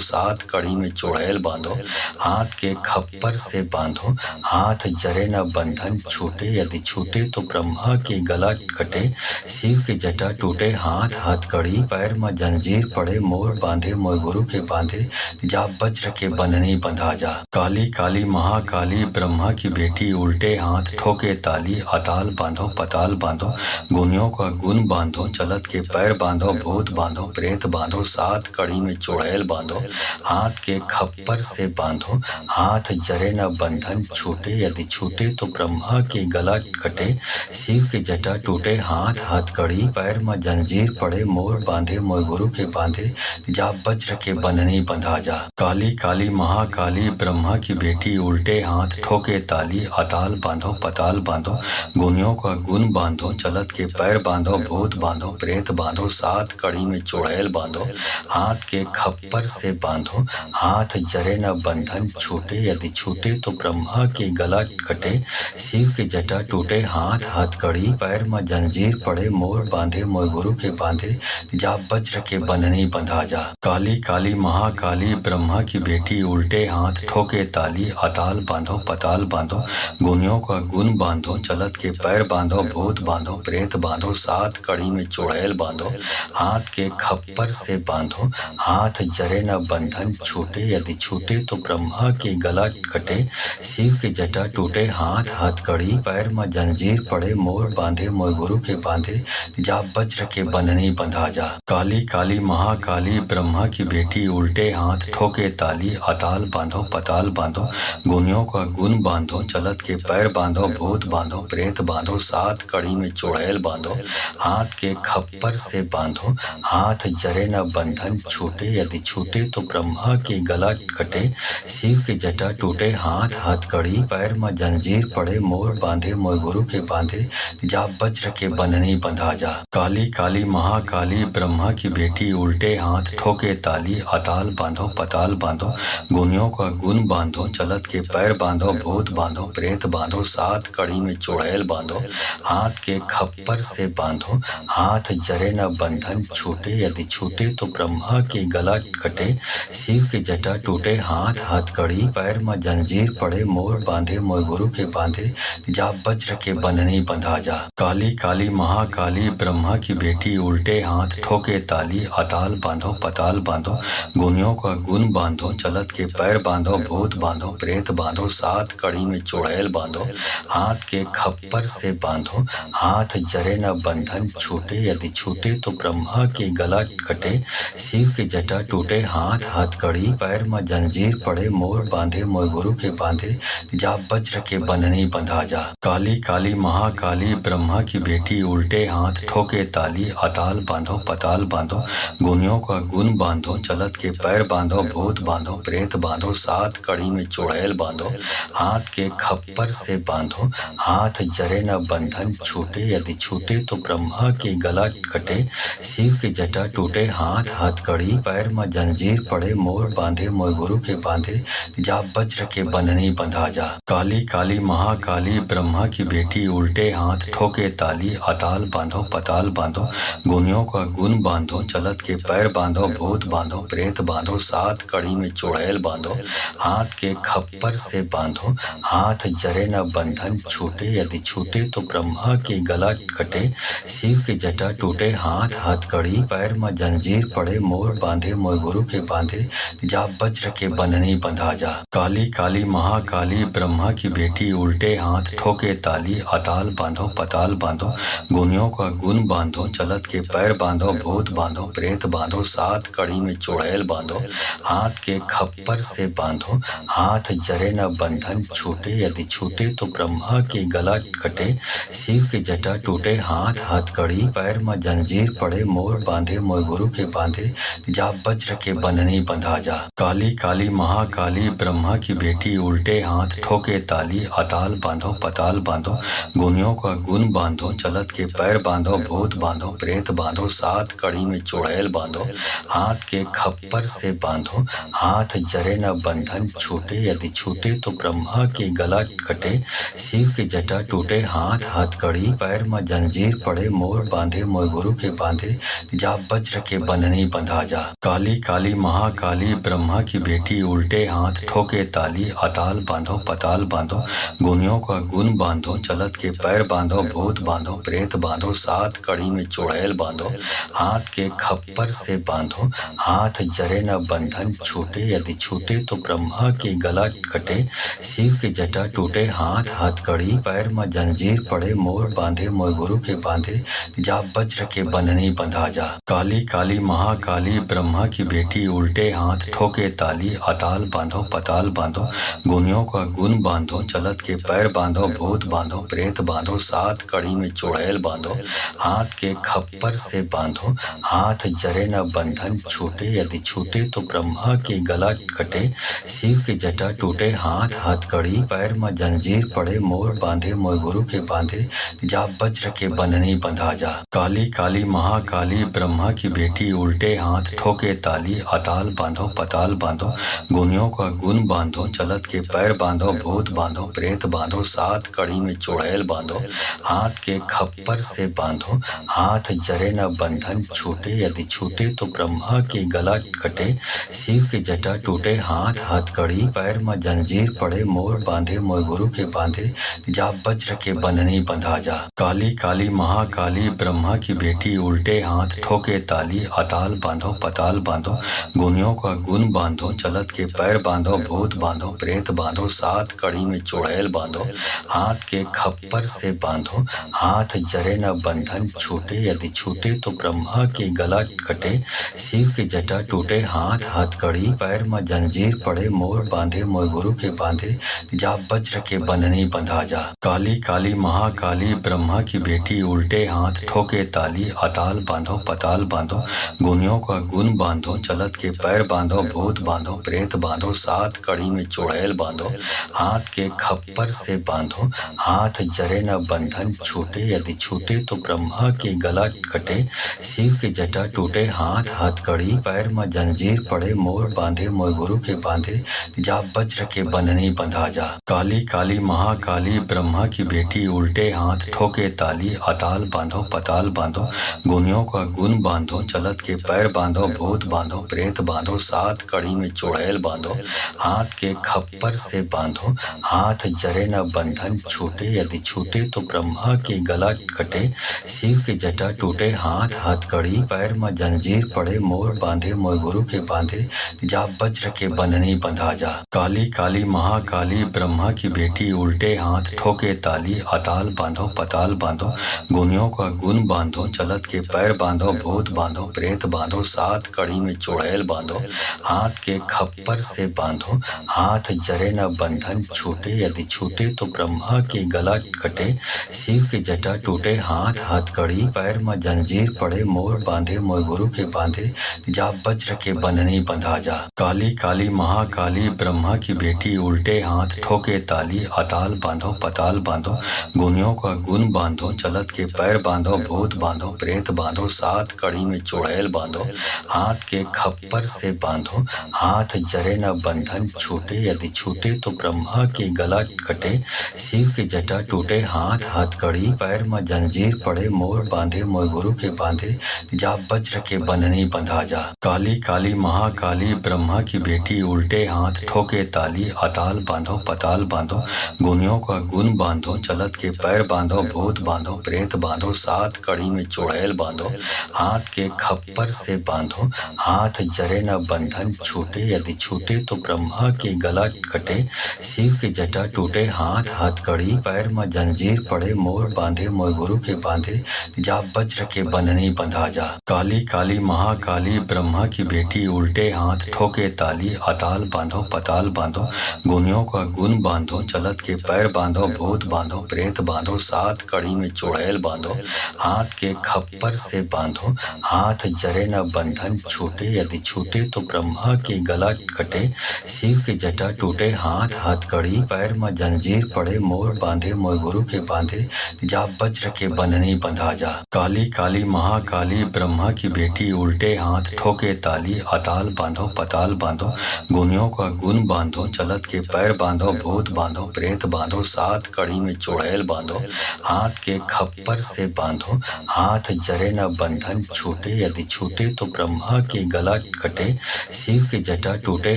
सात कड़ी में चुड़ैल बांधो, हाथ के खप्पर से बांधो, हाथ जरे न बंधन छूटे, यदि छूटे तो ब्रह्मा के गला कटे, शिव के जटा टूटे हाथ हथकड़ी, पैर में जंजीर पड़े मोर बांधे, मोर गुरु के बांधे जा वज्र के बंधनी बंधा जा। काली काली महाकाली ब्रह्मा की बेटी, उल्टे हाथ ठोके ताली, अताल बांधो पताल बांधो, गुनियों का गुण बांधो, चलत के पैर बांधो, भूत बांधो प्रेत बांधो, सात कड़ी में चुड़ैल बांधो, हाथ के खप्पर से बांधो, हाथ जरे न बंधन छूटे, यदि छूटे तो ब्रह्मा के गला कटे, शिव के जटा टूटे, हाथ हथकड़ी, पैर में जंजीर पड़े, मोर बांधे मोर गुरु के बांधे, जा वज्र के बंधनी बंधा जा। काली काली महाकाली ब्रह्मा की बेटी, उल्टे हाथ ठोके ताली, अताल बांधो पताल बांधो, गुनियों का गुण बांधो, चलत के पैर बांधो, भूत बांधो प्रेत बांधो, सात कड़ी में चुड़ैल बांधो, हाथ के खप्पर से बांधो, हाथ जरे न बंधन छूटे, यदि छूटे तो ब्रह्मा के गला कटे, शिव के जटा टूटे, हाथ हथकड़ी, पैर में जंजीर पड़े, मोर बांधे मोर गुरु के बांधे, जा वज्र के बंधनी बंधा जा। काली काली महाकाली ब्रह्मा की बेटी, उल्टे हाथ ठोके ताली, अताल बांधो पताल बांधो, गुनियों का गुण बांधो, चलत के पैर बांधो, भूत बांधो प्रेत बांधो, सात कड़ी में चुड़ैल बांधो, हाथ के खप्पर से बांधो, हाथ जरे न बंधन छूटे, यदि छूटे तो ब्रह्मा के गला कटे, शिव के जटा टूटे, हाथ हथकड़ी, पैर में जंजीर पड़े, मोर बांधे मोर गुरु के बांधे, जा वज्र के बंधनी बंधा जा। काली काली महाकाली ब्रह्मा की बेटी, उल्टे हाथ ठोके ताली, अताल बांधो पताल बांधो, गुनियों का गुण बांधो, चलत के पैर बांधो, भूत बांधो प्रेत बांधो, सात कड़ी में चुड़ैल बांधो, हाथ के खप्पर से बांधो, हाथ जरे न बंधन छूटे, यदि छूटे तो ब्रह्मा के गला कटे, शिव के जटा टूटे, हाथ हथकड़ी, पैर में जंजीर पड़े, मोर बांधे मोर गुरु के बांधे, जा वज्र के बंधनी बंधा जा। काली काली महाकाली ब्रह्मा की बेटी, उल्टे हाथ ठोके ताली, अताल बांधो पताल बांधो, गुनियों का गुण बांधो, चलत के पैर बांधो, भूत बांधो प्रेत बांधो, सात कड़ी में चुड़ैल बांधो, हाथ के खप्पर से बांधो, हाथ जरे न बंधन छूटे, यदि छूटे तो ब्रह्मा के गला कटे, शिव के जटा टूटे, हाथ हथकड़ी, पैर में जंजीर पड़े, मोर बांधे मोर गुरु के बांधे, जा वज्र के बंधनी बंधा जा। काली काली महाकाली ब्रह्मा की बेटी, उल्टे हाथ ठोके ताली, अताल बांधो पताल बांधो, गुनियों का गुण बांधो, चलत के पैर बांधो, भूत बांधो प्रेत बांधो, सात कड़ी में चुड़ैल बांधो, हाथ के खप्पर से बांधो, हाथ जरे न बंधन छूटे, यदि छूटे तो ब्रह्मा के गला कटे, शिव के जटा टूटे, हाथ हथकड़ी, पैर में जंजीर पड़े, मोर बांधे मोर गुरु के बांधे, जा वज्र के बंधनी बंधा जा। काली काली महाकाली ब्रह्मा की बेटी, उल्टे हाथ ठोके ताली, अताल बांधो पताल बांधो, गुनियों का गुण बांधो, चलत के पैर बांधो, भूत बांधो प्रेत बांधो, सात कड़ी में चुड़ैल बांधो, हाथ के खप्पर से बांधो, हाथ जरे न बंधन छूटे, यदि छूटे तो ब्रह्मा के गला कटे, शिव के जटा टूटे, हाथ हथकड़ी, पैर में जंजीर पड़े, मोर बांधे मोर गुरु के बांधे, जा वज्र के बंधनी बंधा जा। काली काली महाकाली ब्रह्मा की बेटी, उल्टे हाथ ठोके ताली, अताल बांधो पताल बांधो, गुनियों का गुण बांधो, चलत के पैर बांधो, भूत बांधो प्रेत बांधो, सात कड़ी में चुड़ैल बांधो, हाथ के खप्पर से बांधो, हाथ जरे न बंधन छूटे, यदि छूटे तो ब्रह्मा के गला कटे, शिव के जटा टूटे, हाथ हथकड़ी, पैर में जंजीर पड़े, मोर बांधे मोर गुरु के बांधे, जा वज्र के बंधनी बंधा जा। काली काली महाकाली ब्रह्मा की बेटी, उल्टे हाथ ठोके ताली, अताल बांधो पताल बांधो, गुनियों का गुण बांधो, चलत के पैर बांधो, भूत बांधो प्रेत बांधो, सात कड़ी में चुड़ैल बांधो, हाथ के खप्पर से बांधो, हाथ जरे न बंधन छूटे, यदि छूटे तो ब्रह्मा के गला कटे, शिव के जटा टूटे, हाथ हथकड़ी, पैर में जंजीर पड़े, मोर बांधे मोर गुरु के बांधे, जा वज्र के बंधनी बंधा जा। काली काली महाकाली ब्रह्मा की बेटी, उल्टे हाथ ठोके ताली, अताल बांधो पताल बांधो, गुनियों का गुण बांधो, चलत के पैर बांधो, भूत बांधो प्रेत बांधो, सात कड़ी में चुड़ैल बांधो, हाथ के खप्पर से बांधो, हाथ जरे न बंधन छूटे, यदि छूटे तो ब्रह्मा के गला कटे, शिव के जटा टूटे, हाथ हथकड़ी, पैर में जंजीर पड़े, मोर बांधे मोर गुरु के बांधे, जा वज्र के बंधनी बंधा जा। काली काली महाकाली ब्रह्मा की बेटी, उल्टे हाथ ठोके ताली, अताल बांधो पताल बांधो, गुनियों का गुण बांधो, चलत के पैर बांधो, भूत बांधो प्रेत बांधो, सात कड़ी में चुड़ैल बांधो, हाथ के खप्पर से बांधो, हाथ जरे न बंधन छूटे, यदि छूटे तो ब्रह्मा के गला कटे, शिव के जटा टूटे, हाथ हथकड़ी, पैर में जंजीर पड़े, मोर बांधे मोर गुरु के बांधे, जा वज्र के बंधनी बंधा जा। काली काली महाकाली ब्रह्मा की बेटी उल्टे हाथ ठोके ताली, अताल बांधो पताल बांधो, गुनियों का गुण बांधो, चलत के पैर बांधो, भूत बांधो प्रेत बांधो, सात कड़ी में चुड़ैल बांधो, हाथ के खप्पर से बांधो, हाथ जरे न बंधन छूटे, यदि छूटे तो ब्रह्मा के गला कटे, शिव के जटा टूटे, हाथ हथकड़ी पैर में जंजीर पड़े, मोर बांधे मोर गुरु के बांधे, जा वज्र के बंधनी बंधा जा। काली काली महाकाली ब्रह्मा की बेटी उल्टे हाथ ठोके ताली, अताल बांधो पताल बांधो, गुनियों का गुण बांधो, चलत के पैर बांधो, भूत बांधो प्रेत बांधो, सात कड़ी में चुड़ैल बांधो, हाथ के खप्पर से बांधो, हाथ जरे न बंधन छूटे, यदि छूटे तो ब्रह्मा के गला कटे, शिव के जटा टूटे, हाथ हथकड़ी पैर में जंजीर पड़े, मोर बांधे मोर गुरु के बांधे, जा वज्र के बंधनी बंधा जा। काली काली महाकाली ब्रह्मा की बेटी उल्टे हाथ ठोके ताली, अताल बांधो पताल बांधो, गुनियों का गुण बांधो, चलत के पैर बांधो, भूत बांधो प्रेत बांधो, सात कड़ी में चुड़ैल बांधो, हाथ के खप्पर से बांधो, हाथ जरे न बंधन छूटे, यदि छूटे तो ब्रह्मा के गला कटे, शिव के जटा टूटे, हाथ हथकड़ी पैर में जंजीर पड़े, मोर बांधे मोर गुरु के बांधे, जा वज्र के बंधनी बंधा जा। काली काली महाकाली ब्रह्मा की बेटी उल्टे हाथ ठोके ताली, अताल बांधो पताल बांधो, गुनियों का गुण बांधो, चलत के पैर बांधो, भूत बांधो प्रेत बांधो, सात कड़ी में चुड़ैल बांधो, हाथ के खप्पर से बांधो, हाथ जरे न बंधन छूटे, यदि छूटे तो ब्रह्मा के गला कटे, शिव के जटा टूटे, हाथ हथकड़ी पैर में जंजीर पड़े, मोर बांधे मोर गुरु के बांधे, जा वज्र के बंधनी बंधा जा। काली काली महाकाली ब्रह्मा की बेटी उल्टे हाथ ठोके ताली, अताल बांधो पताल बांधो, गुनियों का गुण बांधो, चलत के पैर बांधो, भूत बांधो प्रेत बांधो, सात कड़ी में चुड़ैल बांधो, हाथ के खप्पर से बांधो, हाथ जरे न बंधन छूटे, यदि छूटे तो ब्रह्मा के गला कटे, शिव के जटा टूटे, हाथ हथकड़ी पैर में जंजीर पड़े, मोर बांधे मोर गुरु के बांधे, जा वज्र के बंधनी बंधा जा। काली काली महाकाली ब्रह्मा की बेटी उल्टे हाथ ठोके ताली, अताल बांधो पताल बांधो, गुनियों का गुण बांधो, चलत के पैर बांधो, भूत बांधो प्रेत बांधो, सात कड़ी में चुड़ैल बांधो, हाथ के खप्पर से बांधो, हाथ जरे न बंधन छूटे, यदि छूटे तो ब्रह्मा के गला कटे, शिव के जटा टूटे, हाथ हथकड़ी पैर में जंजीर पड़े, मोर बांधे मोर गुरु के बांधे, जा वज्र के बंधनी बंधा जा। काली काली महाकाली ब्रह्मा की बेटी उल्टे हाथ ठोके ताली, अताल बांधो पताल बांधो, गुनियों का गुण बांधो, चलत के पैर बांधो, भूत बांधो प्रेत बांधो, सात कड़ी में चुड़ैल बांधो, हाथ के खप्पर से बांधो, हाथ जरे न बंधन छूटे, यदि छूटे तो ब्रह्मा के गला कटे, शिव के जटा टूटे, हाथ हथकड़ी पैर में जंजीर पड़े, मोर बांधे मोर गुरु के बांधे, जा वज्र के बंधनी बंधा जा। काली काली महाकाली ब्रह्मा की बेटी उल्टे हाथ ठोके ताली, अताल बांधो पताल बांधो, गुनियों का गुण बांधो, चलत के पैर बांधो, भूत बांधो प्रेत बांधो, सात कड़ी में चुड़ैल बांधो, हाथ के खप्पर से बांधो, हाथ जरे न बंधन छूटे, यदि छूटे तो ब्रह्मा के गला कटे, शिव के जटा टूटे, हाथ हथकड़ी पैर में जंजीर पड़े, मोर बांधे मोर गुरु के बांधे, जा वज्र के बंधनी बंधा जा। काली काली महाकाली ब्रह्मा की बेटी उल्टे हाथ ठोके ताली, अताल बांधो पताल बांधो, गुनियों का गुण बांधो, चलत के पैर बांधो, भूत बांधो प्रेत बांधो, सात कड़ी में चुड़ैल बांधो, हाथ के खप्पर से बांधो, हाथ जरे न बंधन छूटे, यदि छूटे तो ब्रह्मा के गला कटे, शिव के जटा टूटे, हाथ हथकड़ी पैर में जंजीर पड़े, मोर बांधे मोर गुरु के बांधे, जा वज्र के बंधनी बंधा जा। काली काली महाकाली ब्रह्मा की बेटी उल्टे हाथ ठोके ताली, अताल बांधो पताल बांधो, गुनियों का गुण बांधो, चलत के पैर बांधो, भूत बांधो प्रेत बांधो, सात कड़ी में चुड़ैल बांधो, हाथ के खप्पर से बांधो, हाथ जरे न बंधन छूटे, यदि छूटे तो ब्रह्मा के गला कटे, शिव के जटा टूटे,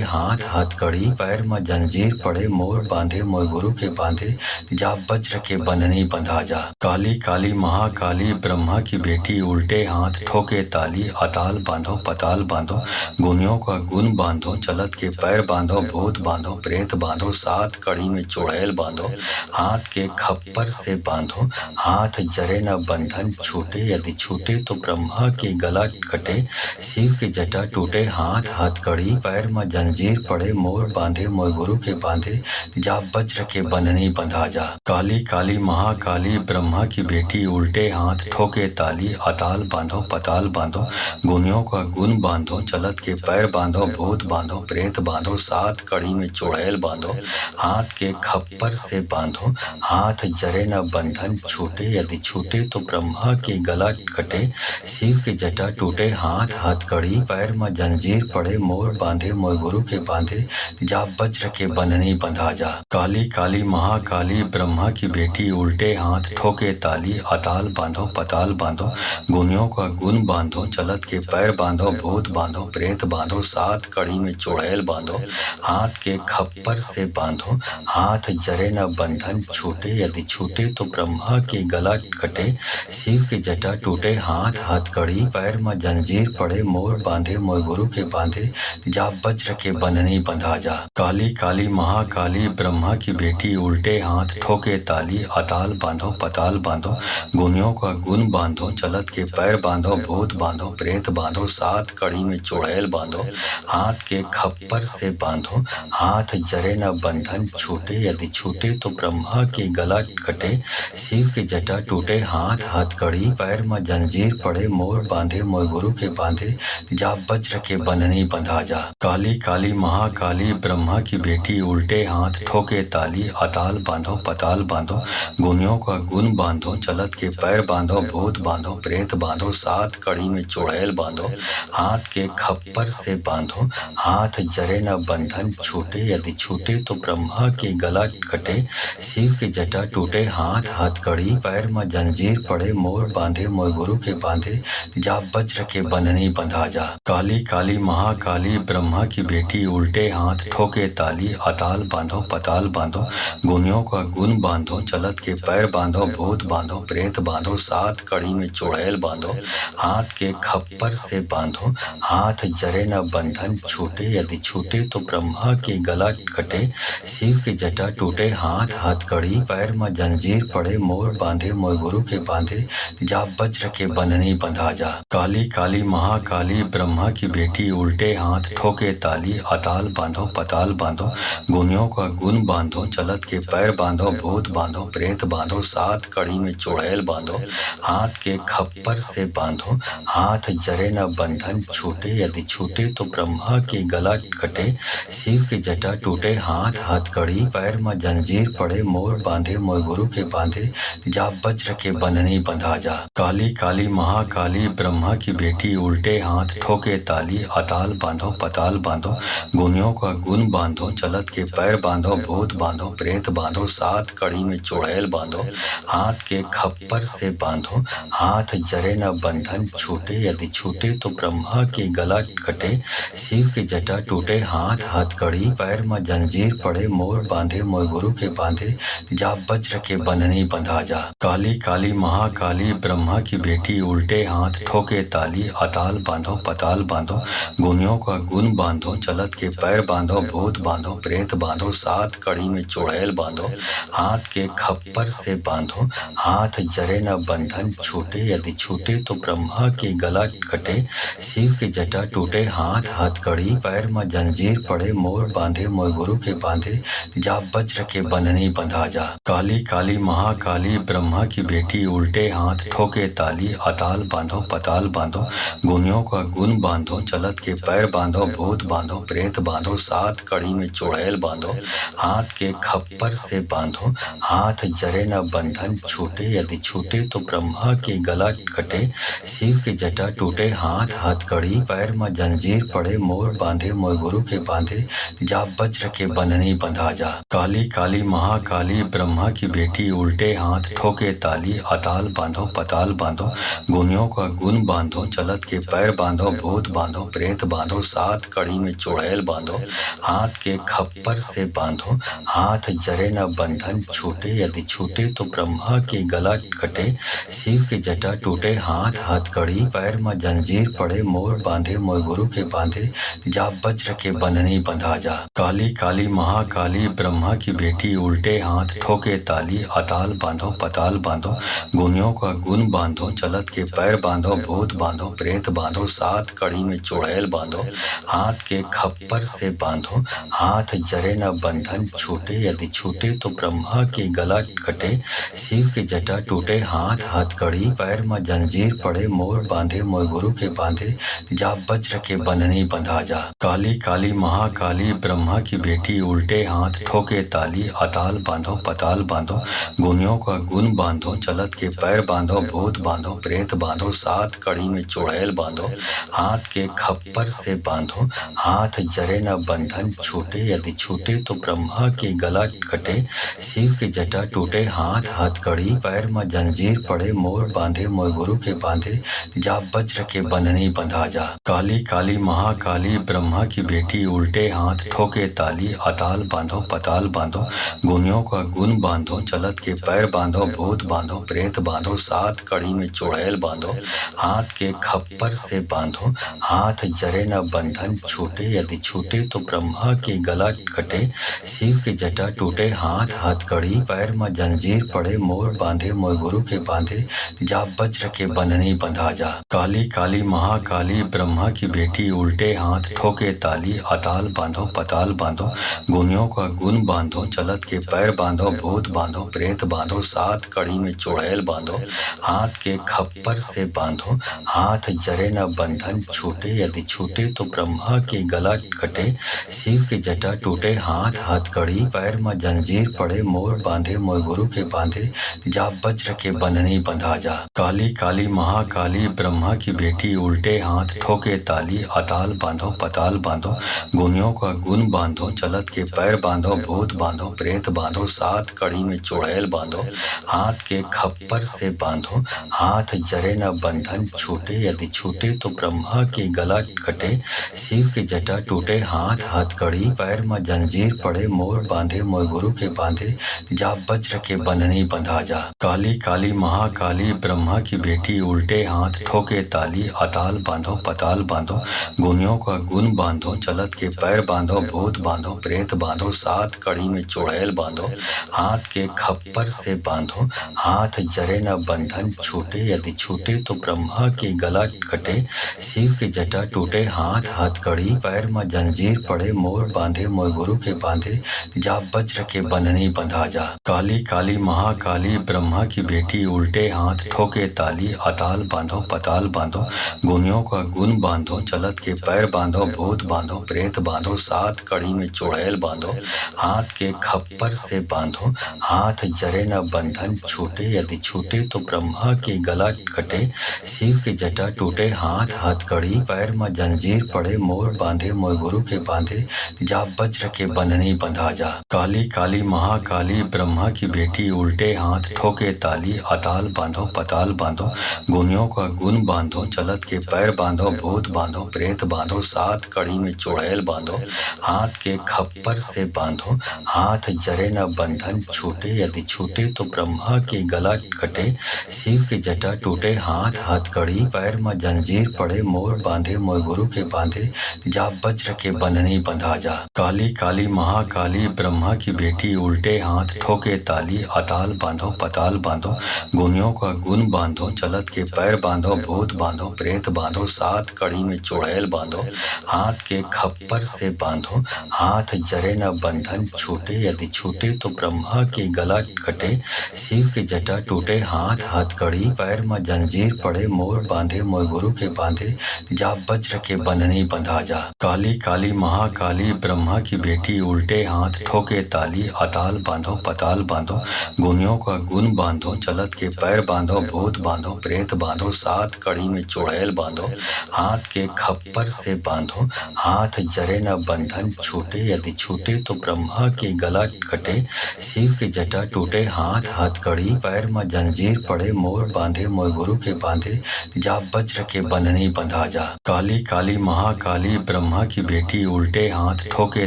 हाथ हथकड़ी पैर में जंजीर पड़े, मोर बांधे मोर गुरु के बांधे, जा वज्र के बंधनी बंधा जा। काली काली महाकाली ब्रह्मा की बेटी उल्टे हाथ ठोके ताली, अताल बांधो पताल बांधो, गुनियों का गुण बांधो, चलत के पैर बांधो, भूत बांधो प्रेत बांधो, सात कड़ी में चुड़ैल बांधो, हाथ के खप्पर से बांधो, हाथ जरे न बंधन छूटे, यदि छूटे तो ब्रह्मा के गला कटे, शिव के जटा टूटे, हाथ हथकड़ी, पैर में जंजीर पड़े, मोर बांधे मोर गुरु के बांधे, जा वज्र के बंधनी बंधा जा। काली काली महाकाली ब्रह्मा की बेटी, उल्टे हाथ ठोके ताली, अताल बांधो पताल बांधो, गुनियों का गुण बांधो, चलत के पैर बांधो, भूत बांधो प्रेत बांधो, सात कड़ी में चुड़ैल बांधो, हाथ के खप्पर से बांधो, हाथ जरे न बंधन छूटे, यदि छूटे तो ब्रह्मा के गला कटे, शिव के जटा टूटे, हाथ हथकड़ी, पैर में जंजीर पड़े, मोर बांधे मोर गुरु के बांधे, जा वज्र के बंधनी बंधा जा। काली काली महाकाली ब्रह्मा की बेटी, उल्टे हाथ ठोके ताली, अताल बांधो पताल बांधो, गुनियों का गुण बांधो, चलत के पैर बांधो, भूत बांधो प्रेत बांधो, सात कड़ी में चुड़ैल बांधो, हाथ के खप्पर से बांधो, हाथ जरे न बंधन छूटे, यदि छूटे तो ब्रह्मा के गला कटे, शिव के जटा टूटे, हाथ हथकड़ी, पैर में जंजीर पड़े, मोर बांधे मोर गुरु के बांधे, जा वज्र के बंधनी बंधा जा। काली काली महाकाली ब्रह्मा की बेटी, उल्टे हाथ ठोके ताली, अताल बांधो पताल बांधो, गुनियों का गुण बांधो, चलत के पैर बांधो, भूत बांधो प्रेत बांधो, सात कड़ी में चुड़ैल बांधो, हाथ के खप्पर से बांधो, हाथ जरे न बंधन छूटे, यदि छूटे तो ब्रह्मा के गला कटे, शिव के जटा टूटे, हाथ हथकड़ी, पैर में जंजीर पड़े, मोर बांधे मोर गुरु के बांधे, जा वज्र के बंधनी बंधा जा। काली काली महाकाली ब्रह्मा की बेटी, उल्टे हाथ ठोके ताली, अताल बांधो पताल बांधो, गुनियों का गुण बांधो, चलत के पैर बांधो, भूत बांधो प्रेत बांधो, सात कड़ी में चुड़ैल बांधो, हाथ के खप्पर से बांधो, हाथ जरे न बंधन छूटे, यदि छूटे तो ब्रह्मा के गला कटे, शिव के जटा टूटे, हाथ हथकड़ी, पैर में जंजीर पड़े, मोर बांधे मोर गुरु के बांधे, जा वज्र के बंधनी बंधा जा। काली काली महाकाली ब्रह्मा की बेटी, उल्टे हाथ ठोके ताली, अताल बांधो पताल बांधो, गुनियों का गुण बांधो, चलत के पैर बांधो, भूत बांधो प्रेत बांधो, सात कड़ी में चुड़ैल बांधो, हाथ के खप्पर से बांधो, हाथ जरे न बंधन छूटे, यदि छूटे तो ब्रह्मा के गला कटे, शिव के जटा टूटे, हाथ हथकड़ी, पैर में जंजीर पड़े, मोर बांधे मोर गुरु के बांधे, जा वज्र के बंधनी बंधा जा। काली काली महाकाली ब्रह्मा की बेटी, उल्टे हाथ ठोके ताली, अताल बांधो पताल बांधो, गुनियों का गुण बांधो, चलत के पैर बांधो, भूत बांधो प्रेत बांधो, सात कड़ी में चुड़ैल बांधो, हाथ के खप्पर से बांधो, हाथ जरे न बंधन छूटे, यदि छूटे तो ब्रह्मा के गला कटे, शिव के जटा टूटे, हाथ हथकड़ी, पैर में जंजीर पड़े, मोर बांधे मोर गुरु के बांधे, जा वज्र के बंधनी बंधा जा। काली काली महाकाली ब्रह्मा की बेटी, उल्टे हाथ ठोके ताली, अताल बांधो पताल बांधो, गुनियों का गुण बांधो, चलत के पैर बांधो, भूत बांधो प्रेत बांधो, सात कड़ी में चुड़ैल बांधो, हाथ के खप्पर से बांधो, हाथ जरे न बंधन छूटे, यदि छूटे तो ब्रह्मा के गला कटे, शिव के जटा टूटे, हाथ हथकड़ी, पैर में जंजीर पड़े, मोर बांधे मोर गुरु के बांधे, जा वज्र के बंधनी बंधा जा। काली काली महाकाली ब्रह्मा की बेटी, उल्टे हाथ ठोके ताली, अताल बांधो पताल बांधो, गुनियों का गुण बांधो, चलत के पैर बांधो, भूत बांधो प्रेत बांधो, सात कड़ी में चुड़ैल बांधो, हाथ के खप्पर से बांधो, हाथ जरे न बंधन छूटे, यदि छूटे तो ब्रह्मा के गला कटे, शिव के जटा टूटे, हाथ हथकड़ी, पैर में जंजीर पड़े, मोर बांधे मोर गुरु के बांधे, जा वज्र के बंधनी बंधा जा। काली काली महाकाली ब्रह्मा की बेटी, उल्टे हाथ ठोके ताली, अताल बांधो पताल बांधो, गुनियों का गुण बांधो, चलत के पैर बांधो, भूत बांधो प्रेत बांधो, सात कड़ी में चुड़ैल बांधो, हाथ के खप्पर से बांधो, हाथ जरे न बंधन छूटे, यदि छूटे तो ब्रह्मा के गला कटे, शिव के जटा टूटे, हाथ हथकड़ी, पैर में जंजीर पड़े, मोर बांधे मोर गुरु के बांधे, जा वज्र के बंधनी बंधा जा। काली काली महाकाली ब्रह्मा की बेटी, उल्टे हाथ ठोके ताली, अताल बांधो पताल बांधो, गुनियों का गुण बांधो, चलत के पैर बांधो, भूत बांधो प्रेत बांधो, सात कड़ी में चुड़ैल बांधो, हाथ के खप्पर से बांधो, हाथ जरे न बंधन छूटे, यदि छूटे तो ब्रह्मा के गला कटे, शिव के जटा टूटे, हाथ हथकड़ी, पैर में जंजीर पड़े, मोर बांधे मोर गुरु के बांधे, जा वज्र के बंधनी बंधा जा। काली काली महाकाली ब्रह्मा की बेटी, उल्टे हाथ ठोके ताली, अताल बांधो पताल बांधो, गुनियों का गुण बांधो, चलत के पैर बांधो, भूत बांधो बांधो प्रेत बांधो, सात कड़ी में चुड़ैल बांधो, हाथ के खप्पर से बांधो, हाथ जरे न बंधन छूटे, यदि छूटे तो ब्रह्मा के गला कटे, शिव के जटा टूटे, हाथ हथकड़ी, पैर में जंजीर पड़े, मोर बांधे मोर गुरु के बांधे, जा वज्र के बंधनी बंधा जा। काली काली महाकाली ब्रह्मा की बेटी, उल्टे हाथ ठोके ताली, अताल बांधो पताल बांधो, गुनियों का गुण बांधो, चलत के पैर बांधो, भूत बांधो प्रेत बांधो, सात कड़ी में चुड़ैल बांधो, हाथ के खप्पर से बांधो, हाथ जरे न बंधन छूटे, यदि छूटे तो ब्रह्मा के गला कटे, शिव के जटा टूटे, हाथ हथकड़ी, पैर में जंजीर पड़े, मोर बांधे मोर गुरु के बांधे, जा वज्र के बंधनी बंधा जा। काली काली महाकाली ब्रह्मा की बेटी, उल्टे हाथ ठोके ताली, अताल बांधो पताल बांधो, गुनियों का गुण बांधो, चलत के पैर बांधो, भूत बांधो प्रेत बांधो, सात कड़ी में चुड़ैल बांधो, हाथ के खप्पर से बांधो, हाथ जरे न बंधन छूटे, यदि छूटे तो ब्रह्मा के गला कटे, शिव के जटा टूटे, हाथ हथकड़ी, पैर में जंजीर पड़े, मोर बांधे मोर गुरु के बांधे, जा वज्र के बंधनी बंधा जा। काली काली महाकाली ब्रह्मा की बेटी, उल्टे हाथ ठोके ताली, अताल बांधो पताल बांधो, गुनियों का गुण बांधो, चलत के पैर बांधो, भूत बांधो प्रेत बांधो, सात कड़ी में चुड़ैल बांधो, हाथ के खप्पर से बांधो, हाथ जरे न बंधन छूटे, यदि छूटे तो ब्रह्मा के गला कटे, शिव के जटा टूटे, हाथ हथकड़ी, पैर में जंजीर पड़े, मोर बांधे मोर गुरु के बांधे, जा वज्र के बंधनी बंधा जा। काली काली महाकाली ब्रह्मा की बेटी, उल्टे हाथ ठोके ताली, अताल बांधो पताल बांधो, गुनियों का गुण बांधो, चलत के पैर बांधो, भूत बांधो प्रेत बांधो, सात कड़ी में चुड़ैल बांधो, हाथ के खप्पर से बांधो, हाथ जरे न बंधन छूटे, यदि छूटे तो ब्रह्मा के गला कटे, शिव के जटा टूटे, हाथ हथकड़ी, पैर में जंजीर पड़े, मोर बांधे मोर गुरु के बांधे, जा वज्र के बंधनी बंधा जा। काली काली महाकाली ब्रह्मा की बेटी, उल्टे हाथ ठोके ताली, अताल बांधो पताल बांधो, गुनियों का गुण बांधो, चलत के पैर बांधो, भूत बांधो प्रेत बांधो, सात कड़ी में चुड़ैल बांधो, हाथ के खप्पर से बांधो, हाथ जरे न बंधन छूटे, यदि छूटे तो ब्रह्मा के गला कटे, शिव के जटा टूटे, हाथ हथकड़ी, पैर में जंजीर पड़े, मोर बांधे मोर गुरु के बांधे, जा वज्र के बंधनी बंधा जा। काली काली महाकाली ब्रह्मा की बेटी, उल्टे हाथ ठोके ताली, अताल बांधो पताल बांधो, गुनियों का गुण बांधो, चलत के पैर बांधो, भूत बांधो प्रेत बांधो, सात कड़ी में चुड़ैल बांधो, हाथ के खप्पर से बांधो, हाथ जरे न बंधन छूटे, यदि छूटे तो ब्रह्मा के गला कटे, शिव के जटा टूटे, हाथ हथकड़ी, पैर में जंजीर पड़े, मोर बांधे मोर गुरु के बांधे, जा वज्र के बंधनी बंधा जा। काली काली महाकाली ब्रह्मा की बेटी, उल्टे हाथ ठोके ताली, अताल बांधो पताल बांधो, गुनियों का गुण बांधो, चलत के पैर बांधो, भूत बांधो प्रेत बांधो, सात कड़ी में चुड़ैल बांधो, हाथ के खप्पर से बांधो, हाथ जरे न बंधन छूटे, यदि छूटे तो ब्रह्मा के गला कटे, शिव के जटा टूटे, हाथ हथकड़ी, पैर में जंजीर पड़े, मोर बांधे मोर गुरु के बांधे, जा वज्र के बंधनी बंधा जा। काली काली महाकाली ब्रह्मा की बेटी, उल्टे हाथ ठोके ताली, अताल बांधो पताल बांधो, गुनियों का गुण बांधो, चलत के पैर बांधो, भूत बांधो प्रेत बांधो, सात कड़ी में चुड़ैल बांधो, हाथ के खप्पर से बांधो, हाथ जरे न बंधन छूटे, यदि छूटे तो ब्रह्मा के गला कटे, शिव के जटा टूटे, हाथ हथकड़ी, पैर में जंजीर पड़े, मोर बांधे मोर गुरु के बांधे, जा वज्र के बंधनी बंधा जा। काली काली महाकाली ब्रह्मा की बेटी, उल्टे हाथ ठोके ताली, अताल बांधो पताल बांधो, गुनियों का गुण बांधो, चलत के पैर बांधो, भूत बांधो प्रेत बांधो, सात कड़ी में चुड़ैल बांधो, हाथ के खप्पर से बांधो, हाथ जरे न बंधन छूटे, यदि छूटे तो ब्रह्मा के गला कटे, शिव के जटा टूटे, हाथ हथकड़ी, पैर में जंजीर पड़े, मोर बांधे मोर गुरु के बांधे, जा वज्र के बंधनी बंधा जा। काली काली महाकाली ब्रह्मा की बेटी, उल्टे हाथ ठोके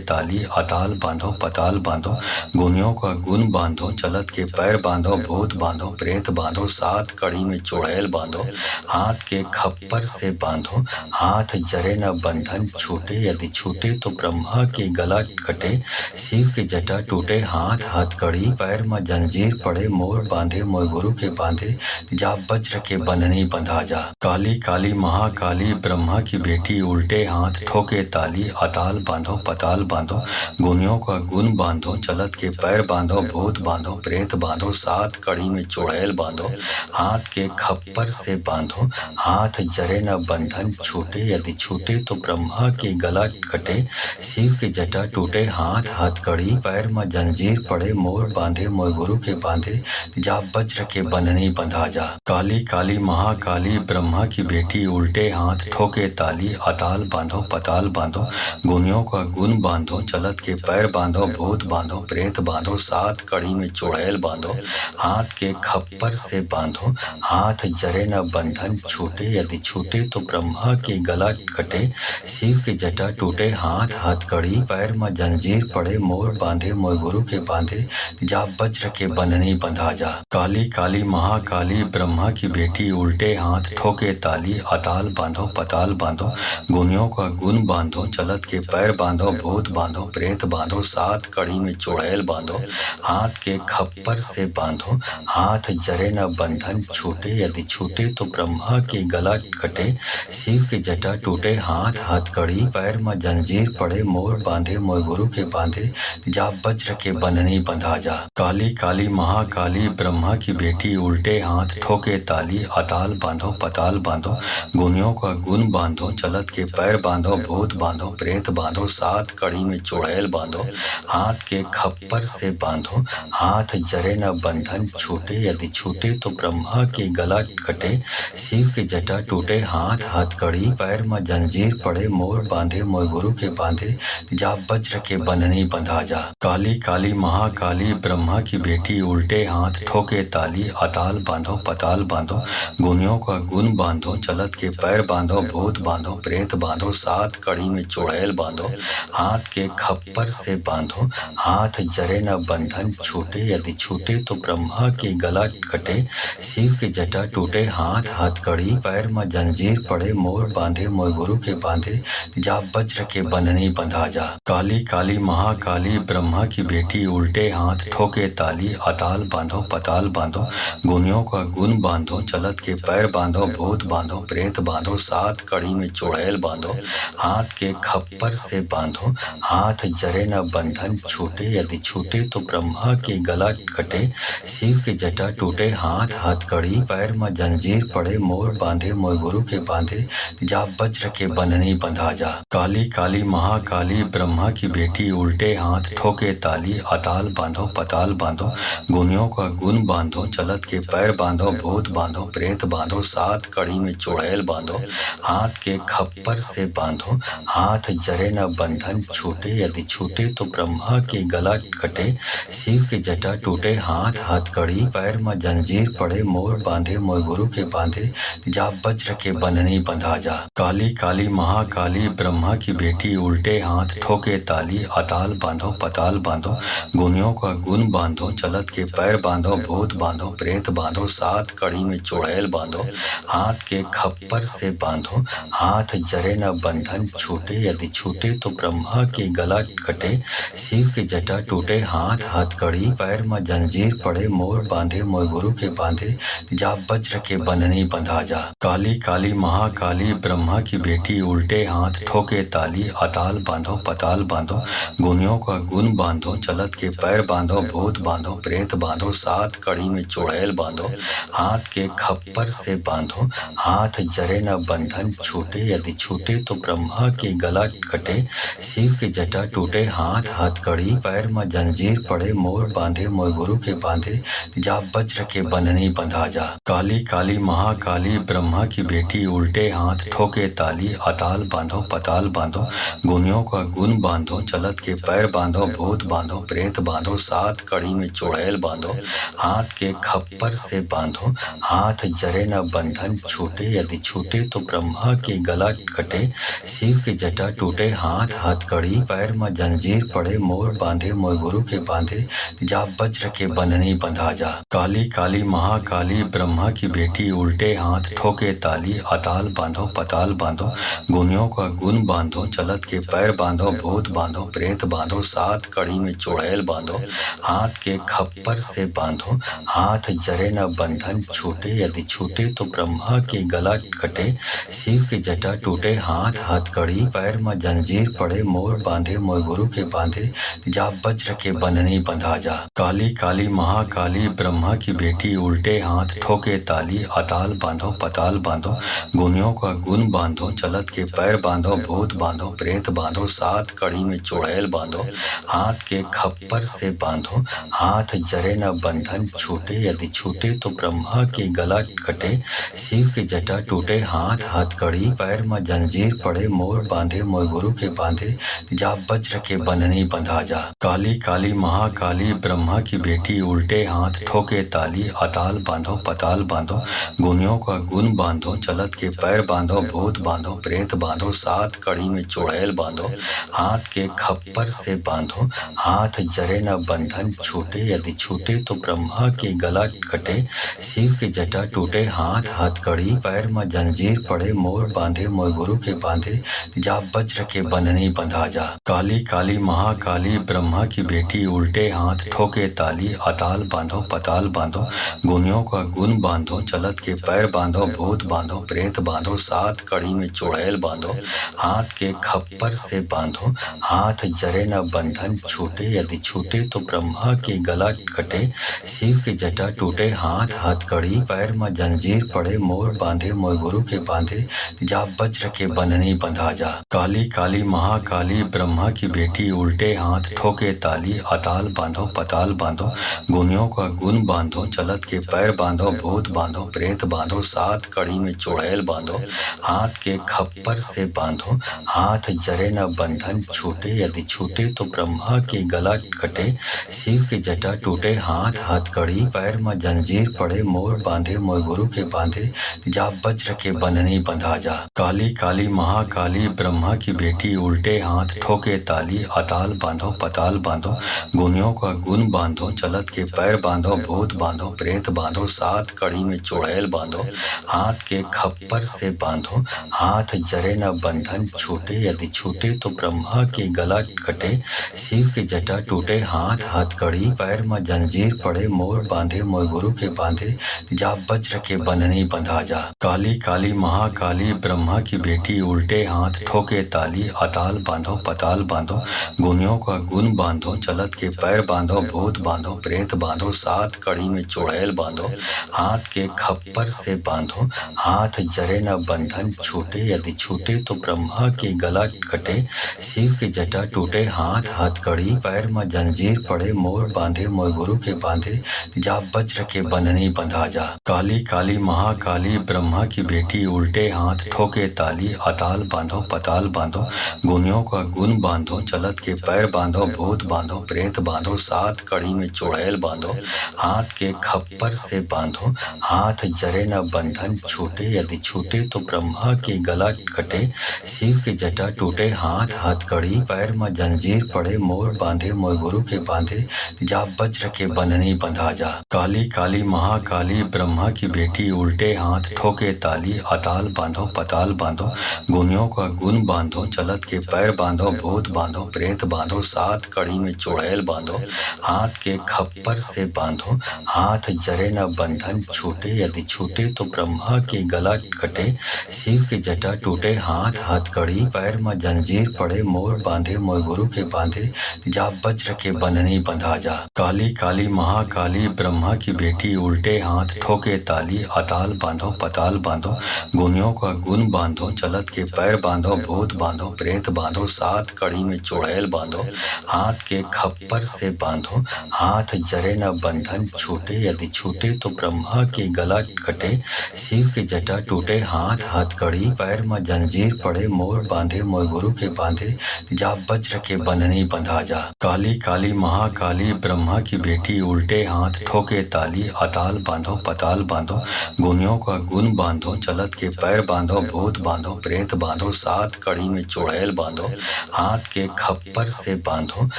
ताली, अताल बांधो पताल बांधो, गुनियों का गुण बांधो, चलत के पैर बांधो, भूत बांधो प्रेत बांधो, सात कड़ी में चुड़ैल बांधो, हाथ के खप्पर से बांधो, हाथ जरे न बंधन छूटे, यदि छूटे तो ब्रह्मा के गला कटे, शिव के जटा टूटे, हाथ हथकड़ी, पैर में जंजीर पड़े, मोर बांधे मोर गुरु के बांधे, जा वज्र के बंधनी बंधा जा। काली काली महाकाली ब्रह्मा की बेटी उल्टे हाथ ठोके ताली। अताल बांधो पताल बांधो गुनियों का गुण बांधो। चलत के पैर बांधो भूत बांधो प्रेत बांधो। सात कड़ी में चुड़ैल बांधो हाथ के खप्पर से बांधो। हाथ जरे न बंधन छूटे यदि छूटे तो ब्रह्मा के गला कटे। शिव के जटा टूटे हाथ हथकड़ी पैर में जंजीर पड़े। मोर बांधे मोर गुरु के बांधे जा वज्र के बंधनी बंधा जा। काली काली महाकाली ब्रह्मा की बेटी उल्टे हाथ ठोके ताली। अताल बांधो पताल बांधो गुनियों का गुण बांधो। चलत के पैर बांधो भूत बांधो प्रेत बांधो। सात कड़ी में चुड़ैल बांधो हाथ के खप्पर से बांधो। हाथ जरे न बंधन छूटे यदि छूटे तो ब्रह्मा के गला कटे। शिव के जटा टूटे हाथ हथकड़ी पैर में जंजीर पड़े। मोर बांधे मोर गुरु के बांधे जा वज्र के बंधनी बंधा जा। काली काली महाकाली ब्रह्मा की बेटी उल्टे हाथ ठोके ताली। अताल बांधो पताल बांधो गुनियों का गुण बांधो। चलत के पैर बांधो भूत बांधो प्रेत बांधो। सात कड़ी में चुड़ैल बांधो हाथ के खप्पर से बांधो। हाथ जरे न बंधन छूटे यदि छूटे तो ब्रह्मा के गला कटे। शिव के जटा टूटे हाथ हथकड़ी पैर में जंजीर पड़े। मोर बांधे मोर गुरु के बांधे जा वज्र के बंधनी बंधा जा। काली काली महाकाली ब्रह्मा की बेटी उल्टे हाथ ठोके ताली। अताल बांधो पताल बांधो गुनियों का गुण बांधो। चलत के पैर बांधो भूत बांधो प्रेत बांधो। सात कड़ी में चुड़ैल बांधो हाथ के खप्पर से बांधो। हाथ जरे न बंधन छूटे यदि छूटे तो ब्रह्मा के गला कटे। शिव के जटा टूटे हाथ हथकड़ी पैर में जंजीर पड़े। मोर बांधे मोर गुरु के बांधे जा वज्र के बंधनी बंधा जा। काली काली महाकाली ब्रह्मा की बेटी उल्टे हाथ ठोके ताली। अताल बांधो पताल बांधो गुनियों का गुण बांधो। चलत के पैर बांधो भूत बांधो प्रेत बांधो। सात कड़ी में चुड़ैल बांधो हाथ के खप्पर से बांधो। हाथ जरे न बंधन छूटे यदि छूटे तो ब्रह्मा के गला कटे। शिव के जटा टूटे हाथ हथकड़ी पैर में जंजीर पड़े। मोर बांधे मोर गुरु के बांधे जा वज्र के बंधनी बंधा जा। काली काली महाकाली ब्रह्मा की बेटी उल्टे हाथ ठोके ताली। अताल बांधो पताल बांधो गुनियों का गुण बांधो। चलत के पैर बांधो भूत बांधो प्रेत बांधो। सात कड़ी में चुड़ैल बांधो हाथ के खप्पर से बांधो। हाथ जरे न बंधन छूटे यदि छूटे तो ब्रह्मा के गला कटे। शिव के जटा टूटे हाथ हथकड़ी पैर में जंजीर पड़े। मोर बांधे मोर गुरु के बांधे जा वज्र के बंधनी बंधा जा। काली काली महाकाली ब्रह्मा की बेटी उल्टे हाथ ठोके ताली। अताल बांधो पताल बांधो गुनियों का गुण बांधो। चलत के पैर बांधो भूत बांधो प्रेत बांधो। सात कड़ी में चुड़ैल बांधो हाथ के खप्पर से बांधो। हाथ जरे न बंधन छूटे यदि छूटे तो ब्रह्मा के गला कटे। शिव के जटा टूटे हाथ हथकड़ी पैर में जंजीर पड़े। मोर बांधे मोर गुरु के बांधे जा वज्र के बंधनी बंधा जा। काली काली महाकाली ब्रह्मा की बेटी उल्टे हाथ ठोके ताली। अताल बांधो पताल बांधो गुनियों का गुण बांधो। चलत के पैर बांधो भूत बांधो प्रेत बांधो। सात कड़ी में चुड़ैल बांधो हाथ के खप्पर से बांधो। हाथ जरे न बंधन छूटे यदि छूटे तो ब्रह्मा के गला कटे। शिव के जटा टूटे हाथ हथकड़ी पैर में जंजीर पड़े। मोर बांधे मोर गुरु के बांधे जा वज्र के बंधनी बंधा जा। काली काली महाकाली ब्रह्मा की बेटी उल्टे हाथ ठोके ताली। अताल बांधो पताल बांधो गुनियों का गुण बांधो। चलत के पैर बांधो भूत बांधो प्रेत बांधो। सात कड़ी में चुड़ैल बांधो हाथ के खप्पर से बांधो। हाथ जरे न बंधन छूटे यदि छूटे तो ब्रह्मा के गला कटे। शिव के जटा टूटे हाथ हथकड़ी पैर में जंजीर पड़े। मोर बांधे मोर गुरु के बांधे जा वज्र के बंधनी बंधा जा। काली काली महाकाली ब्रह्मा की बेटी उल्टे हाथ ठोके ताली। अताल बांधो पताल बांधो गुनियों का गुण बांधो। चलत के पैर बांधो भूत बांधो प्रेत बांधो। सात कड़ी में चुड़ैल बांधो हाथ के खप्पर से बांधो। हाथ जरे न बंधन छूटे यदि छूटे तो ब्रह्मा के गला कटे। शिव के जटा टूटे हाथ हथकड़ी पैर में जंजीर पड़े। मोर बांधे मोर गुरु के बांधे जा वज्र के बंधनी बंधा जा। काली काली महाकाली ब्रह्मा की बेटी उल्टे हाथ ठोके ताली। अताल बांधो पताल बांधो गुनियों का गुण बांधो। चलत के पैर बांधो भूत बांधो प्रेत बांधो। सात कड़ी में चुड़ैल बांधो हाथ के खप्पर से बांधो। हाथ जरे न बंधन छूटे यदि छूटे तो ब्रह्मा ब्रह्मा के गला कटे, शिव के जटा टूटे, हाथ हथकड़ी, पैर में जंजीर पड़े, मोर बांधे मोर गुरु के बांधे, जा वज्र के बंधनी बंधा जा। काली काली महाकाली ब्रह्मा की बेटी, उल्टे हाथ ठोके ताली, अताल बांधो पताल बांधो, गुनियों का गुण बांधो, चलत के पैर बांधो, भूत बांधो प्रेत बांधो, सात कड़ी में चुड़ैल बांधो, हाथ के खप्पर से बांधो, हाथ जरे न बंधन छूटे, यदि छूटे तो ब्रह्मा के गला कटे, शिव के जटा टूटे, हाथ हथकड़ी, पैर में जंजीर पड़े, मोर बांधे मोर गुरु के बांधे, जा वज्र के बंधनी बंधा जा। काली काली महाकाली ब्रह्मा की बेटी, उल्टे हाथ ठोके ताली, अताल बांधो पताल बांधो, गुनियों का गुण बांधो, चलत के पैर बांधो, भूत बांधो प्रेत बांधो, सात कड़ी में चुड़ैल बांधो, हाथ के खप्पर से बांधो, हाथ जरे न बंधन छूटे, यदि छूटे तो ब्रह्मा के गला कटे, शिव के जटा टूटे, हाथ हथकड़ी, पैर में जंजीर पड़े, मोर बांधे मोर गुरु के बांधे, जा वज्र के बंधनी बंधा जा। काली काली महाकाली ब्रह्मा की बेटी, उल्टे हाथ ठोके ताली, अताल बांधो पताल बांधो, गुनियों का गुण बांधो, चलत के पैर बांधो, भूत बांधो प्रेत बांधो, सात कड़ी में चुड़ैल बांधो, हाथ के खप्पर से बांधो, हाथ जरे न बंधन छूटे, यदि छूटे तो ब्रह्मा के गला कटे, शिव के जटा टूटे, हाथ हथकड़ी, पैर में जंजीर पड़े, मोर बांधे मोर गुरु के बांधे, जा वज्र के बंधनी बंधा जा। काली काली महाकाली ब्रह्मा की बेटी, उल्टे हाथ ठोके ताली, अताल बांधो पताल बांधो, गुनियों का गुण बांधो, चलत के पैर बांधो, भूत बांधो प्रेत बांधो, सात कड़ी में चुड़ैल बांधो, हाथ के खप्पर से बांधो, हाथ जरे न बंधन छूटे, यदि छूटे तो ब्रह्मा के गला कटे, शिव के जटा टूटे, हाथ हथकड़ी, पैर में जंजीर पड़े, मोर बांधे मोर गुरु के बांधे, जा वज्र के बंधनी बंधा जा। काली काली महाकाली ब्रह्मा की बेटी, उल्टे हाथ ठोके ताली, अताल बांधो पताल बांधो, गुनियों का गुण बांधो, चलत के पैर बांधो, भूत बांधो प्रेत बांधो, सात कड़ी में चुड़ैल बांधो, हाथ के खप्पर से बांधो, हाथ जरे न बंधन छूटे, यदि छूटे तो ब्रह्मा के गला कटे, शिव के जटा टूटे, हाथ हथकड़ी, पैर में जंजीर पड़े, मोर बांधे मोर गुरु के बांधे, जा वज्र के बंधनी बंधा जा। काली काली महाकाली ब्रह्मा की बेटी, उल्टे हाथ ठोके ताली, अताल बांधो पताल बांधो, गुनियों का गुण बांधो, चलत के पैर बांधो, भूत बांधो प्रेत बांधो, सात कड़ी में चुड़ैल बांधो, हाथ के खप्पर से बांधो, हाथ जरे न बंधन छूटे, यदि छूटे तो ब्रह्मा के गला कटे, शिव के जटा टूटे, हाथ हथकड़ी, पैर में जंजीर पड़े, मोर बांधे मोर गुरु के बांधे, जा वज्र के बंधनी बंधा जा। काली काली महाकाली ब्रह्मा की बेटी, उल्टे हाथ ठोके ताली, अताल बांधो पताल बांधो, गुनियों का गुण बांधो, चलत के पैर बांधो, भूत बांधो प्रेत बांधो, सात कड़ी में चुड़ैल बांधो, हाथ के खप्पर से बांधो, हाथ जरे न बंधन छूटे, यदि छूटे तो ब्रह्मा के गला कटे, शिव के जटा टूटे, हाथ हथकड़ी, पैर में जंजीर पड़े, मोर बांधे मोर गुरु के बांधे, जा वज्र के बंधनी बंधा जा। काली काली महाकाली ब्रह्मा की बेटी, उल्टे हाथ ठोके ताली, अताल बांधो पताल बांधो, गुनियों का गुण बांधो, चलत के पैर बांधो, भूत बांधो प्रेत बांधो, सात कड़ी में चुड़ैल बांधो, हाथ के खप्पर से बांधो, हाथ जरे न बंधन छूटे, यदि छूटे तो ब्रह्मा के गला कटे, शिव के जटा टूटे, हाथ हथकड़ी, पैर में जंजीर पड़े, मोर बांधे मोर गुरु के बांधे, जा वज्र के बंधनी बंधा जा। काली काली महाकाली ब्रह्मा की बेटी, उल्टे हाथ ठोके ताली, अताल बांधो पताल बांधो, गुनियों का गुण बांधो, चलत के पैर बांधो, भूत बांधो प्रेत बांधो, सात कड़ी में चुड़ैल बांधो, हाथ के खप्पर से बांधो, हाथ जरे न बंधन छूटे, यदि छूटे तो ब्रह्मा के गला कटे, शिव के जटा टूटे, हाथ हथकड़ी, पैर में जंजीर पड़े, मोर बांधे मोर गुरु के बांधे, जा वज्र के बंधनी बंधा जा। काली काली महाकाली ब्रह्मा की बेटी, उल्टे हाथ ठोके ताली, अताल बांधो पताल बांधो, गुनियों का गुण बांधो, चलत के पैर बांधो, भूत बांधो प्रेत बांधो, सात कड़ी में चुड़ैल बांधो, हाथ के खप्पर से बांधो,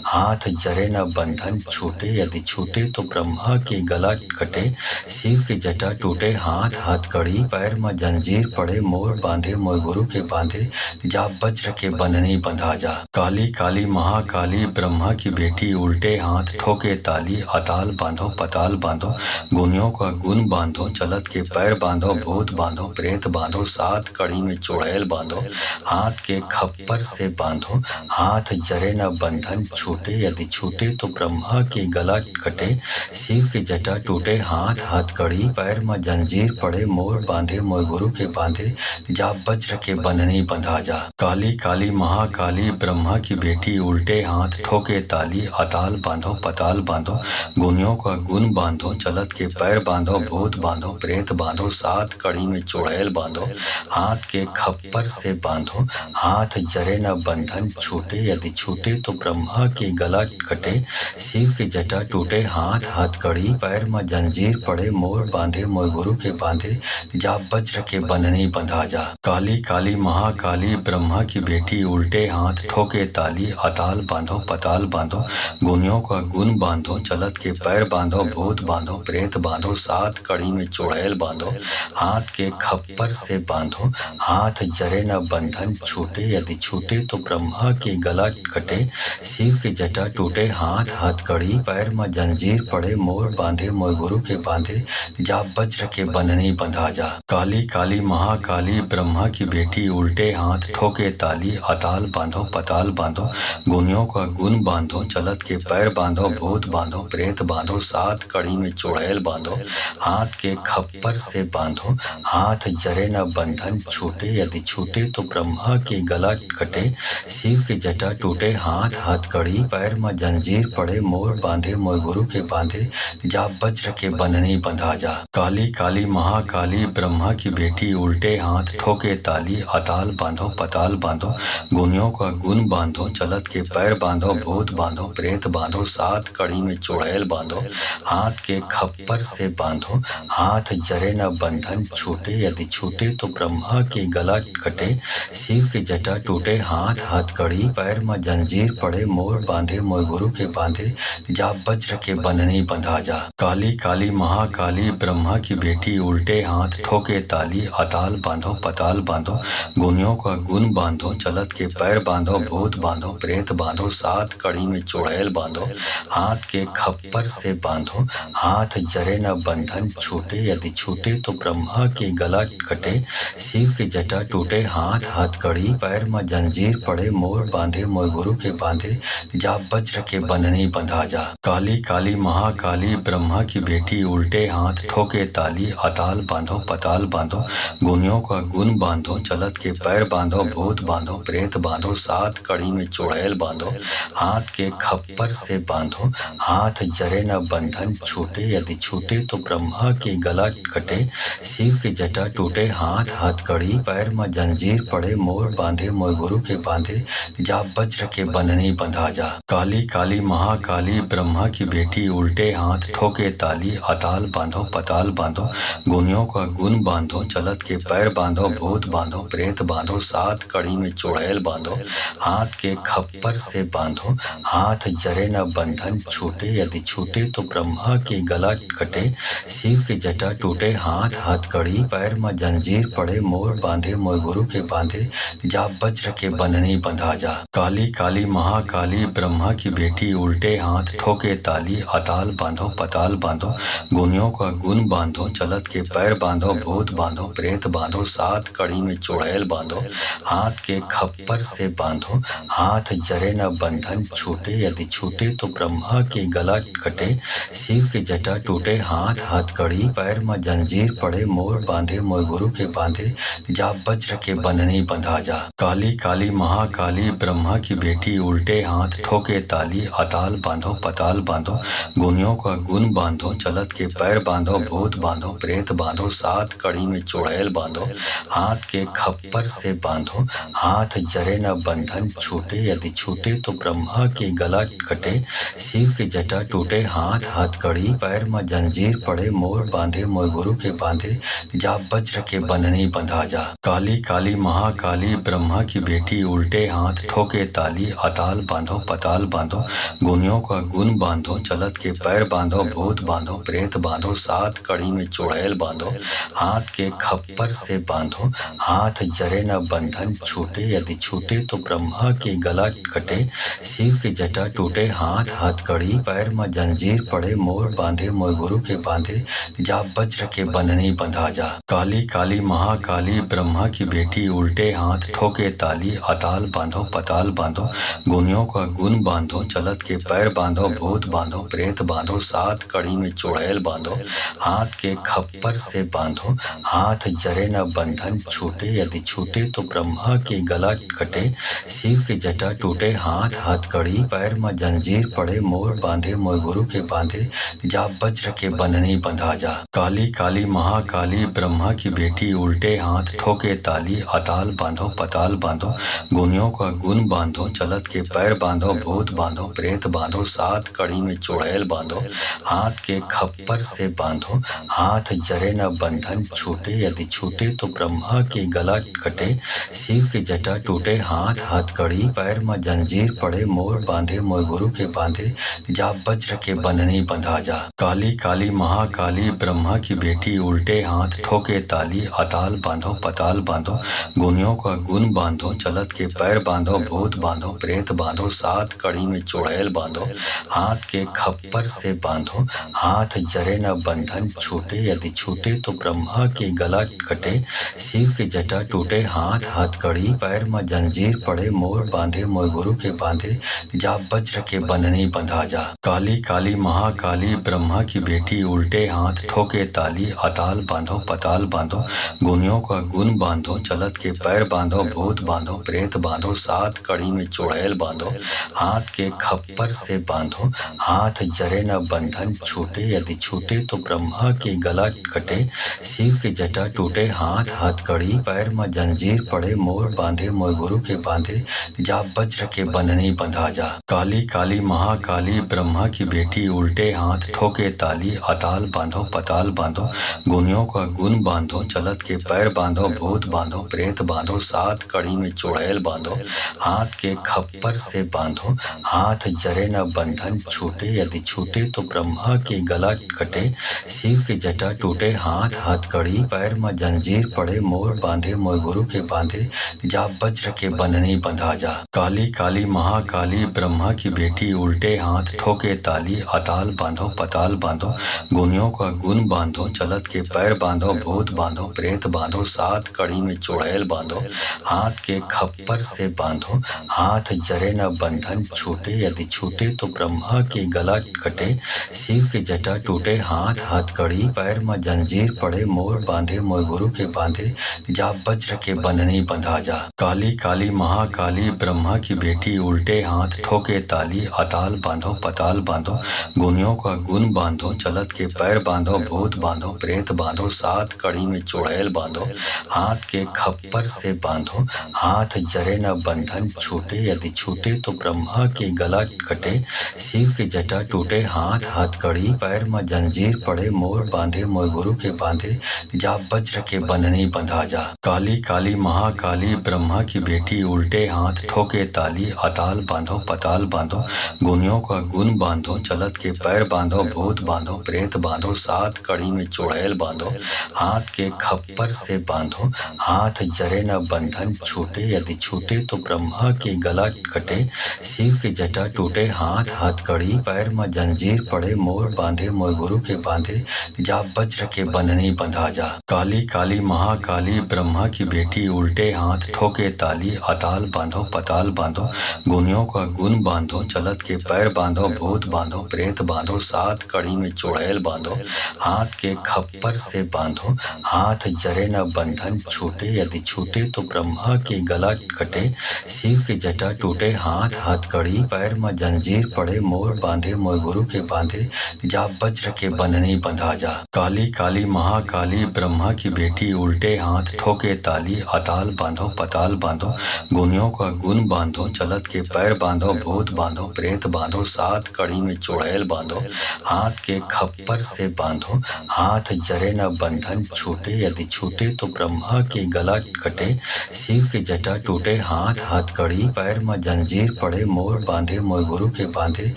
हाथ जरे न बंधन छूटे, यदि छूटे तो ब्रह्मा के गला कटे, शिव के जटा टूटे, हाथ हथकड़ी, पैर में जंजीर पड़े, मोर बांधे मोर गुरु के बांधे, जा वज्र के बंधनी बंधा जा। काली काली महाकाली ब्रह्मा की बेटी, उल्टे हाथ ठोके ताली, अताल बांधो पताल बांधो, गुनियों का गुण बांधो, चलत के पैर बांधो, भूत बांधो, प्रेत बांधो, 7 कड़ी में चुड़ैल बांधो, हाथ के खप्पर से बांधो, हाथ जरे न बंधन छूटे, यदि छूटे तो ब्रह्मा के गला कटे, शिव के जटा टूटे, हाथ हथकड़ी, पैर में जंजीर पड़े, मोर बांधे मोर गुरु के बांधे, जा वज्र के बंधनी बंधा जा। काली काली महाकाली ब्रह्मा की बेटी, उल्टे हाथ ठोके ताली, अताल बांधो पताल बांधो, गुनियों का गुण बांधो, चलत के पैर बांधो, भूत बांधो, प्रेत बांधो, 7 कड़ी में चुड़ैल बांधो, हाथ के खप्पर से बांधो, हाथ जरे न बंधन छूटे, यदि छूटे तो ब्रह्मा के गला कटे, शिव के जटा टूटे, हाथ हथकड़ी, पैर में जंजीर पड़े, मोर बांधे मोर गुरु के बांधे, जा वज्र के बंधनी बंधा जा। काली काली महाकाली ब्रह्मा की बेटी, उल्टे हाथ ठोके ताली, अताल बांधो पताल बांधो, गुनियों का गुण बांधो, चलत के पैर बांधो, भूत बांधो, प्रेत बांधो, 7 कड़ी में चुड़ैल बांधो, हाथ के खप्पर से बांधो, हाथ जरे न बंधन छूटे, यदि छूटे तो ब्रह्मा के गला कटे, शिव के जटा टूटे, हाथ हथकड़ी, पैर में जंजीर पड़े, मोर बांधे मोर गुरु के बांधे, जा वज्र के बंधनी बंधा जा। काली काली महाकाली ब्रह्मा की बेटी, उल्टे हाथ ठोके ताली, अताल बांधो पताल बांधो, गुनियों का गुण बांधो, चलत के पैर बांधो, भूत बांधो, प्रेत बांधो, 7 कड़ी में चुड़ैल बांधो, हाथ के खप्पर से बांधो, हाथ जरे न बंधन छूटे, यदि छूटे तो ब्रह्मा के गला कटे, शिव के जटा टूटे, हाथ हथकड़ी, पैर में जंजीर पड़े, मोर बांधे मोर गुरु के बांधे, जा वज्र के बंधनी बंधा जा। काली काली महाकाली ब्रह्मा की बेटी, उल्टे हाथ ठोके ताली, अताल बांधो पताल बांधो, गुनियों का गुण बांधो, चलत के पैर बांधो, भूत बांधो, प्रेत बांधो, 7 कड़ी में चुड़ैल बांधो, हाथ के खप्पर से बांधो, हाथ जरे न बंधन छूटे, यदि छूटे तो ब्रह्मा के गला कटे, शिव के जटा टूटे, हाथ हथकड़ी, पैर में जंजीर पड़े, मोर बांधे मोर गुरु के बांधे, जा वज्र के बंधनी बंधा जा। काली काली महाकाली ब्रह्मा की बेटी, उल्टे हाथ ठोके ताली, अताल बांधो पताल बांधो, गुनियों का गुण बांधो, चलत के पैर बांधो, भूत बांधो, प्रेत बांधो, 7 कड़ी में चुड़ैल बांधो, हाथ के खप्पर से बांधो, हाथ जरे न बंधन छूटे, यदि छूटे तो ब्रह्मा के गला कटे, शिव के जटा टूटे, हाथ हथकड़ी, पैर में जंजीर पड़े, मोर बांधे मोर गुरु के बांधे, जा वज्र के बंधनी बंधा जा। काली काली महाकाली ब्रह्मा की बेटी, उल्टे हाथ ठोके ताली, अताल बांधो पताल बांधो, गुनियों का गुण बांधो, चलत के पैर बांधो, भूत बांधो, प्रेत बांधो, 7 कड़ी में चुड़ैल बांधो, हाथ के खप्पर से बांधो, हाथ जरे न बंधन छूटे, यदि छूटे तो ब्रह्मा के गला कटे, शिव के जटा टूटे, हाथ हथकड़ी, पैर में जंजीर पड़े, मोर बांधे मोर गुरु के बांधे, जा वज्र के बंधनी बंधा जा। काली काली महाकाली ब्रह्मा की बेटी, उल्टे हाथ ठोके ताली, अताल बांधो पताल बांधो, गुनियों का गुण बांधो, चलत के पैर बांधो, भूत बांधो, प्रेत बांधो, 7 कड़ी में चुड़ैल बांधो, हाथ के खप्पर से बांधो, हाथ जरे न बंधन छूटे, यदि छूटे तो ब्रह्मा के गला कटे, शिव के जटा टूटे, हाथ हथकड़ी, पैर में जंजीर पड़े, मोर बांधे मोर गुरु के बांधे, जा वज्र के बंधनी बंधा जा। काली काली महाकाली ब्रह्मा की बेटी, उल्टे हाथ ठोके ताली, अताल बांधो पताल बांधो, गुनियों का गुण बांधो, चलत के पैर बांधो, भूत बांधो, प्रेत बांधो, 7 कड़ी में चुड़ैल बांधो, हाथ के खप्पर से बांधो, हाथ जरे न बंधन छूटे, यदि छूटे तो ब्रह्मा के गला कटे, शिव के जटा टूटे, हाथ हथकड़ी, पैर में जंजीर पड़े, मोर बांधे मोर गुरु के बांधे, जा वज्र के बंधनी बंधा जा। काली काली महाकाली ब्रह्मा की बेटी, उल्टे हाथ ठोके ताली, अताल बांधो पताल बांधो, गुनियों का गुण बांधो, चलत के पैर बांधो, भूत बांधो, प्रेत बांधो, 7 कड़ी में चुड़ैल बांधो, हाथ के खप्पर से बांधो, हाथ जरे न बंधन छूटे, यदि छूटे तो ब्रह्मा के गला कटे, शिव के जटा टूटे, हाथ हथकड़ी, पैर में जंजीर पड़े, मोर बांधे मोर गुरु के बांधे, जा वज्र के बंधनी बंधा जा। काली काली महाकाली ब्रह्मा की बेटी, उल्टे हाथ ठोके ताली, अताल बांधो पताल बांधो, गुनियों का गुण बांधो, चलत के पैर बांधो, भूत बांधो, प्रेत बांधो, 7 कड़ी में चुड़ैल बांधो, हाथ के खप्पर से बांधो, हाथ जरे न बंधन छूटे, यदि छूटे तो ब्रह्मा के गला कटे, शिव के जटा टूटे, हाथ हथकड़ी, पैर में जंजीर पड़े, मोर बांधे मोर गुरु के बांधे, जा वज्र के बंधनी बंधनी बंधा जा। काली काली महाकाली ब्रह्मा की बेटी, उल्टे हाथ ठोके ताली। अताल बांधो पताल बांधो, गुनियों का गुण बांधो। चलत के पैर बांधो, भूत बांधो, प्रेत बांधो। सात कड़ी में चुड़ैल बांधो, हाथ के खप्पर से बांधो। हाथ जरे न बंधन छूटे, यदि छूटे तो ब्रह्मा के गला कटे। शिव के जटा टूटे, हाथ हथकड़ी। पैर में जंजीर पड़े, मोर बांधे मोर गुरु के बांधे। जा वज्र के बंधनी बंधा जा। काली काली महाकाली ब्रह्मा की बेटी, उल्टे हाथ ठोके ताली। अताल बांधो पताल बांधो, गुनियों का गुण बांधो। चलत के पैर बांधो, भूत बांधो, प्रेत बांधो। सात कड़ी में चुड़ैल बांधो, हाथ के खप्पर से बांधो। हाथ जरे न बंधन छूटे, यदि छूटे तो ब्रह्मा के गला कटे। शिव के जटा टूटे, हाथ हथकड़ी। पैर में जंजीर पड़े, मोर बांधे मोर गुरु के बांधे। जा वज्र के बंधनी बंधा जा। काली काली महाकाली ब्रह्मा की बेटी, उल्टे हाथ ठोके ताली। अताल बांधो पताल बांधो, गुनियों का गुण बांधो। चलत के पैर बांधो, भूत बांधो, प्रेत बांधो। सात कड़ी में चुड़ैल बांधो, हाथ के खप्पर से बांधो। हाथ जरे न बंधन छूटे, यदि छूटे तो ब्रह्मा के गला कटे। शिव के जटा टूटे, हाथ हथकड़ी। पैर में जंजीर पड़े, मोर बांधे मोर गुरु के बांधे। जा वज्र के बंधनी बंधा जा। काली काली महाकाली ब्रह्मा की बेटी, उल्टे हाथ ठोके ताली। अताल बांधो पताल बांधो, गुनियों का गुण बांधो। चलत के पैर बांधो, भूत बांधो, प्रेत बांधो। सात कड़ी में चुड़ैल बांधो, हाथ के खप्पर से बांधो। हाथ जरे न बंधन छूटे, यदि छूटे तो ब्रह्मा के गला कटे। शिव के जटा टूटे, हाथ हथकड़ी। पैर में जंजीर पड़े, मोर बांधे मोर गुरु के बांधे। जा वज्र के बंधनी बंधा जा। काली काली महाकाली ब्रह्मा की बेटी, उल्टे हाथ ठोके ताली। अताल बांधो पताल बांधो, गुनियों का गुण बांधो। चलत के पैर बांधो, भूत बांधो, प्रेत बांधो। सात कड़ी में चुड़ैल बांधो, हाथ के खप्पर से बांधो। हाथ जरे न बंधन छूटे, यदि छूटे तो ब्रह्मा के गला कटे। शिव के जटा टूटे, हाथ हथकड़ी। पैर में जंजीर पड़े, मोर बांधे मोर गुरु के बांधे। जा वज्र के बंधनी बंधा जा। काली काली महाकाली ब्रह्मा की बेटी, उल्टे हाथ ठोके ताली। अताल बांधो पताल बांधो, गुनियों का गुण बांधो। चलत के पैर बांधो, भूत बांधो, प्रेत बांधो। सात कड़ी में चुड़ैल बांधो, हाथ के खप्पर से बांधो। हाथ जरे न बंधन छूटे, यदि छूटे तो ब्रह्मा के गला कटे। शिव के जटा टूटे, हाथ हथकड़ी। पैर में जंजीर पड़े, मोर बांधे मोर गुरु के बांधे। जा वज्र के बंधनी बंधा जा। काली काली महाकाली ब्रह्मा की बेटी, उल्टे हाथ ठोके ताली। अताल बांधो पताल बांधो, गुनियों का गुण बांधो। चलत के पैर बांधो, भूत बांधो, प्रेत बांधो। सात कड़ी में चुड़ैल बांधो, हाथ के खप्पर से बांधो। हाथ जरे न बंधन छूटे, यदि छूटे तो ब्रह्मा के गला कटे। शिव के जटा टूटे, हाथ हथकड़ी। पैर में जंजीर पड़े, मोर बांधे मोर गुरु के बांधे। जा वज्र के बंधनी बंधा जा। काली काली महाकाली ब्रह्मा की बेटी, उल्टे हाथ ठोके ताली। अताल बांधो पताल बांधो, गुनियों का गुण बांधो। चलत के पैर बांधो, भूत बांधो, प्रेत बांधो। सात कड़ी में चुड़ैल बांधो, हाथ के खप्पर से बांधो। हाथ जरे न बंधन छूटे, यदि छूटे तो ब्रह्मा के गला कटे। शिव के जटा टूटे, हाथ हथकड़ी। पैर में जंजीर पड़े, मोर बांधे मोर गुरु के बांधे। जा वज्र के बंधनी बंधा जा। काली काली महाकाली ब्रह्मा की बेटी, उल्टे हाथ ठोके ताली। अताल बांधो पताल बांधो, गुनियों का गुण बांधो। चलत के पैर बांधो, भूत बांधो, प्रेत बांधो। सात कड़ी में चुड़ैल बांधो, हाथ के खप्पर से बांधो। हाथ जरे न बंधन छूटे, यदि छूटे तो ब्रह्मा के गला कटे। शिव के जटा टूटे, हाथ हथकड़ी। पैर में जंजीर पड़े, मोर बांधे मोर गुरु के बांधे। जा वज्र के बंधनी बंधा जा। काली काली महाकाली ब्रह्मा की बेटी, उल्टे हाथ ठोके ताली। अताल बांधो पताल बांधो, गुनियों का गुण बांधो। चलत के पैर बांधो, भूत बांधो, प्रेत बांधो। सात कड़ी में चुड़ैल बांधो, हाथ के खप्पर से बांधो। हाथ जरे न बंधन छूटे, यदि छूटे तो ब्रह्मा के गला कटे। शिव के जटा टूटे, हाथ हथकड़ी, पैर में जंजीर पड़े मोर बांधे, मोर गुरु के बांधे,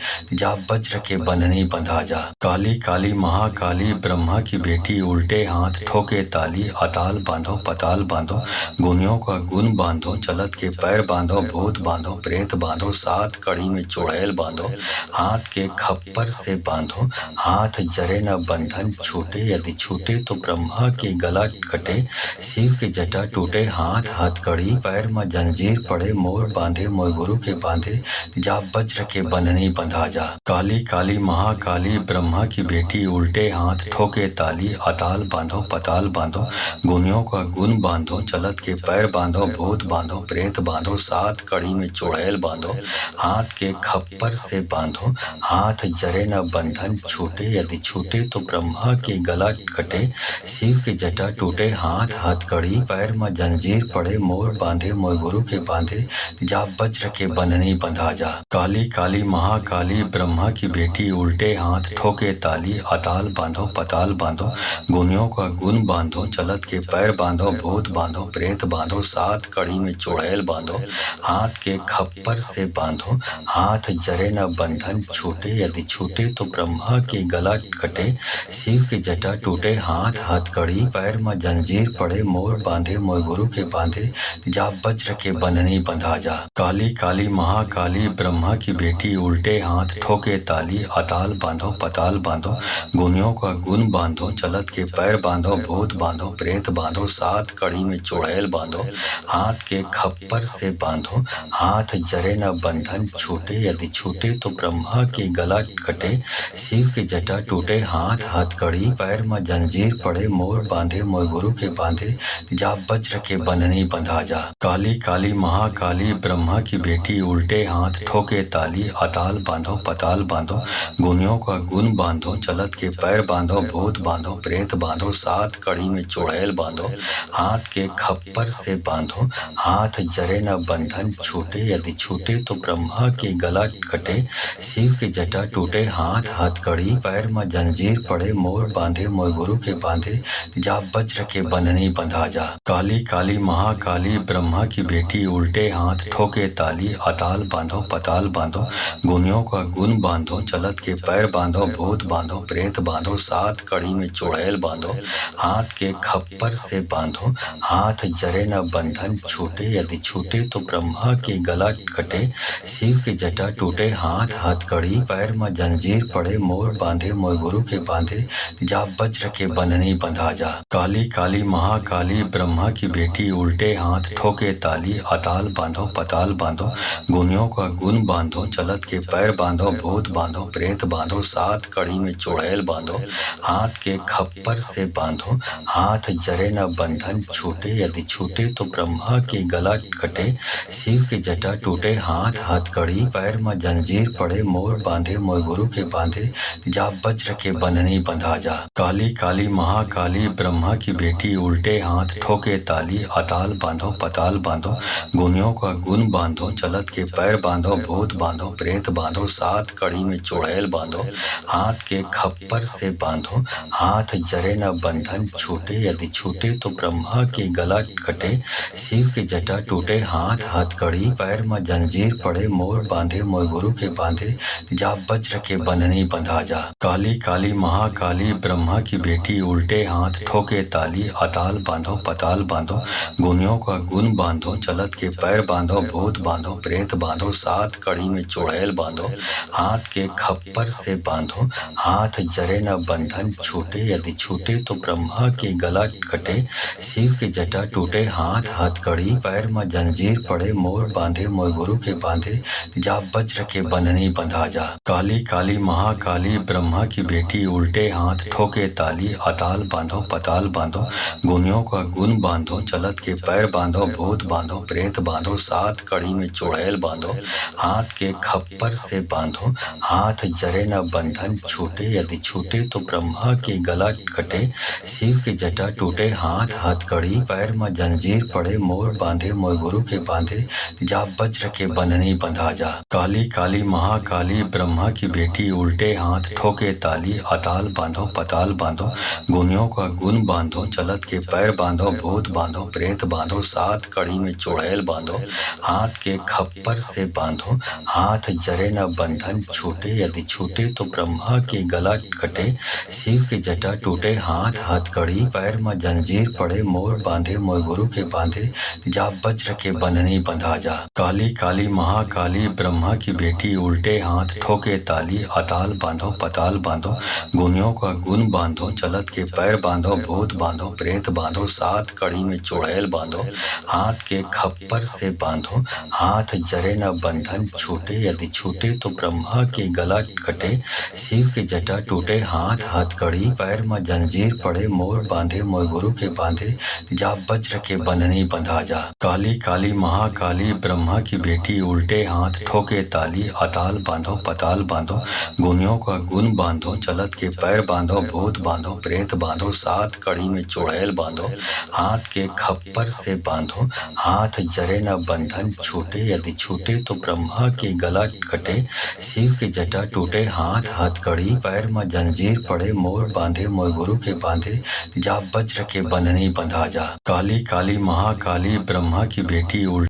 जा वज्र के बंधनी बंधा जा। काली काली महाकाली, ब्रह्मा की बेटी, उल्टे हाथ ठोके ताली, अताल बांधो पताल बांधो, गुनियों का गुण बांधो, चलत के पैर बांधो, भूत बांधो प्रेत बांधो, सात कड़ी में चुड़ैल बांधो, हाथ के खप्पर से बांधो, हाथ जरे न बंधन छूटे, यदि छूटे तो ब्रह्मा के गला कटे, शिव के जटा टूटे, हाथ हथकड़ी, पैर में जंजीर पड़े मोर बांधे, मोर गुरु के बांधे, जा वज्र के बंधनी बंधा जा। काली काली महाकाली, ब्रह्मा की बेटी, उल्टे हाथ ठोके ताली, अताल बांधो पताल बांधो, गुनियों का गुण बांधो, चलत के पैर बांधो, भूत बांधो प्रेत बांधो, सात कड़ी में चुड़ैल बांधो, हाथ के खप्पर से बांधो, हाथ जरे न बंधन छूटे, यदि छूटे तो ब्रह्मा के गला कटे, शिव के जटा टूटे, हाथ हथकड़ी, पैर में जंजीर पड़े मोर बांधे, मोर गुरु के बांधे, जा वज्र के बंधनी बंधा जा। काली काली महाकाली, ब्रह्मा की बेटी, उल्टे हाथ ठोके ताली, अताल बांधो पताल बांधो, गुनियों का गुण बांधो, चलत के पैर बांधो, भूत बांधो प्रेत बांधो, सात कड़ी में चुड़ैल बांधो, हाथ के खप्पर से बांधो, हाथ जरे न बंधन छूटे, यदि छूटे तो ब्रह्मा के गला कटे, शिव के जटा टूटे, हाथ हथकड़ी, पैर में जंजीर पड़े मोर बांधे, मोर गुरु के बांधे, जा वज्र के बंधनी बंधा जा। काली काली महाकाली, ब्रह्मा की बेटी, उल्टे हाथ ठोके ताली, अताल बांधो पताल बांधो, गुनियों का गुण बांधो, चलत के पैर बांधो, भूत बांधो प्रेत बांधो, सात कड़ी में चुड़ैल बांधो, हाथ के खप्पर से बांधो, हाथ जरे न बंधन छूटे, यदि छूटे तो ब्रह्मा के गला कटे, शिव के जटा टूटे, हाथ हथकड़ी, पैर में जंजीर पड़े मोर बांधे, मोर गुरु के बांधे, जा वज्र के बंधनी बंधा जा। काली काली महाकाली, ब्रह्मा की बेटी, उल्टे हाथ ठोके ताली, अताल बांधो पताल बांधो, गुनियों का गुण बांधो, चलत के पैर बांधो, भूत बांधो प्रेत बांधो, सात कड़ी में चुड़ैल बांधो, हाथ के खप्पर से बांधो, हाथ जरे न बंधन छूटे, यदि छूटे तो ब्रह्मा के गला कटे, शिव के जटा टूटे, हाथ हथकड़ी, पैर में जंजीर पड़े मोर बांधे, मोर गुरु के बांधे, जा वज्र के बंधनी बंधा जा। काली काली महाकाली, ब्रह्मा की बेटी, उल्टे हाथ ठोके ताली, अताल बांधो पताल बांधो, गुनियों का गुण बांधो, चलत के पैर बांधो, भूत बांधो प्रेत बांधो, सात कड़ी में चुड़ैल बांधो, हाथ के खप्पर से बांधो, हाथ जरे न बंधन छूटे, यदि छूटे तो ब्रह्मा के गला कटे, शिव के जटा टूटे, हाथ हथकड़ी, पैर में जंजीर पड़े मोर बांधे, मोर गुरु के बांधे, जा वज्र के बंधनी बंधा जा। काली काली महाकाली, ब्रह्मा की बेटी, उल्टे हाथ ठोके ताली, अताल बांधो पताल बांधो, गुनियों का गुण बांधो, चलत के पैर बांधो, भूत बांधो प्रेत बांधो, सात कड़ी में चुड़ैल बांधो, हाथ के खप्पर से बांधो, हाथ जरे न बंधन छूटे, यदि छूटे तो ब्रह्मा के गला कटे, शिव के जटा टूटे, हाथ हथकड़ी, पैर में जंजीर पड़े मोर बांधे, मोर गुरु के बांधे, जा वज्र के बंधनी बंधा जा। काली काली महाकाली, ब्रह्मा की बेटी, उल्टे हाथ ठोके ताली, अताल बांधो पताल बांधो, गुनियों का गुण बांधो, चलत के पैर बांधो, भूत बांधो प्रेत बांधो, सात कड़ी में चुड़ैल बांधो, हाथ के खप्पर से बांधो, हाथ जरे न बंधन छूटे, यदि छूटे तो ब्रह्मा के गला कटे, शिव के जटा टूटे, हाथ हथकड़ी, पैर में जंजीर पड़े मोर बांधे, मोर गुरु के बांधे, जा वज्र के बंधनी बंधा जा। काली काली महाकाली, ब्रह्मा की बेटी, उल्टे हाथ ठोके ताली, अताल बांधो पताल बांधो, गुनियों का गुण बांधो, चलत के पैर बांधो, भूत बांधो प्रेत बांधो, सात कड़ी में चुड़ैल बांधो, हाथ के खप्पर से बांधो, हाथ जरे न बंधन छूटे, यदि छूटे तो ब्रह्मा के गला कटे, शिव के जटा टूटे, हाथ हथकड़ी, पैर में जंजीर पड़े मोर बांधे, मोर गुरु के बांधे, जा वज्र के बंधनी बंधा जा। काली काली महाकाली, ब्रह्मा की बेटी, उल्टे हाथ ठोके ताली, अताल बांधो पताल बांधो, गुनियों का गुण बांधो, चलत के पैर बांधो, भूत बांधो प्रेत बांधो, सात कड़ी में चुड़ैल बांधो, हाथ के खप्पर से बांधो, हाथ जरे न बंधन छूटे, यदि छूटे तो ब्रह्मा के गला कटे, शिव के जटा टूटे, हाथ हथकड़ी, पैर में जंजीर पड़े मोर बांधे, मोर गुरु के बांधे, जा वज्र के बंधनी बंधा जा। काली काली महाकाली, ब्रह्मा की बेटी, उल्टे हाथ ठोके ताली, अताल बांधो पताल बांधो, गुनियों का गुण बांधो, चलत के पैर बांधो, भूत बांधो प्रेत बांधो, सात कड़ी में चुड़ैल बांधो, बांधो, हाथ के खप्पर से बांधो, हाथ जरे न बंधन छूटे, यदि छूटे तो ब्रह्मा के गला कटे, शिव के जटा टूटे, हाथ हथकड़ी, पैर में जंजीर पड़े, मोर बांधे मोर गुरु के बांधे, जा वज्र के बंधनी बंधा जा। काली काली महाकाली ब्रह्मा की बेटी, उल्टे हाथ ठोके ताली, अताल बांधो पताल बांधो, गुनियों का गुण बांधो, चलत के पैर बांधो, भूत बांधो प्रेत बांधो, सात कड़ी में चुड़ैल बांधो, हाथ के खप्पर से बांधो, हाथ जरे न बंधन छूटे, यदि छूटे तो ब्रह्मा के गला कटे, शिव के जटा टूटे, हाथ हथकड़ी, पैर में जंजीर पड़े, मोर बांधे मोर गुरु के बांधे, जा वज्र के बंधनी बंधा जा। काली काली महाकाली ब्रह्मा की बेटी, उल्टे हाथ ठोके ताली, अताल बांधो पताल बांधो, गुनियों का गुण बांधो, चलत के पैर बांधो, भूत बांधो प्रेत बांधो, सात कड़ी में चुड़ैल बांधो, हाथ के खप्पर से बांधो, हाथ जरे न बंधन छूटे, यदि छूटे तो ब्रह्मा के गला कटे, शिव के जटा टूटे, हाथ हथकड़ी, पैर में जंजीर पड़े, मोर बांधे मोर गुरु के बांधे, जा वज्र के बंधनी बंधा जा। काली काली महाकाली ब्रह्मा की बेटी,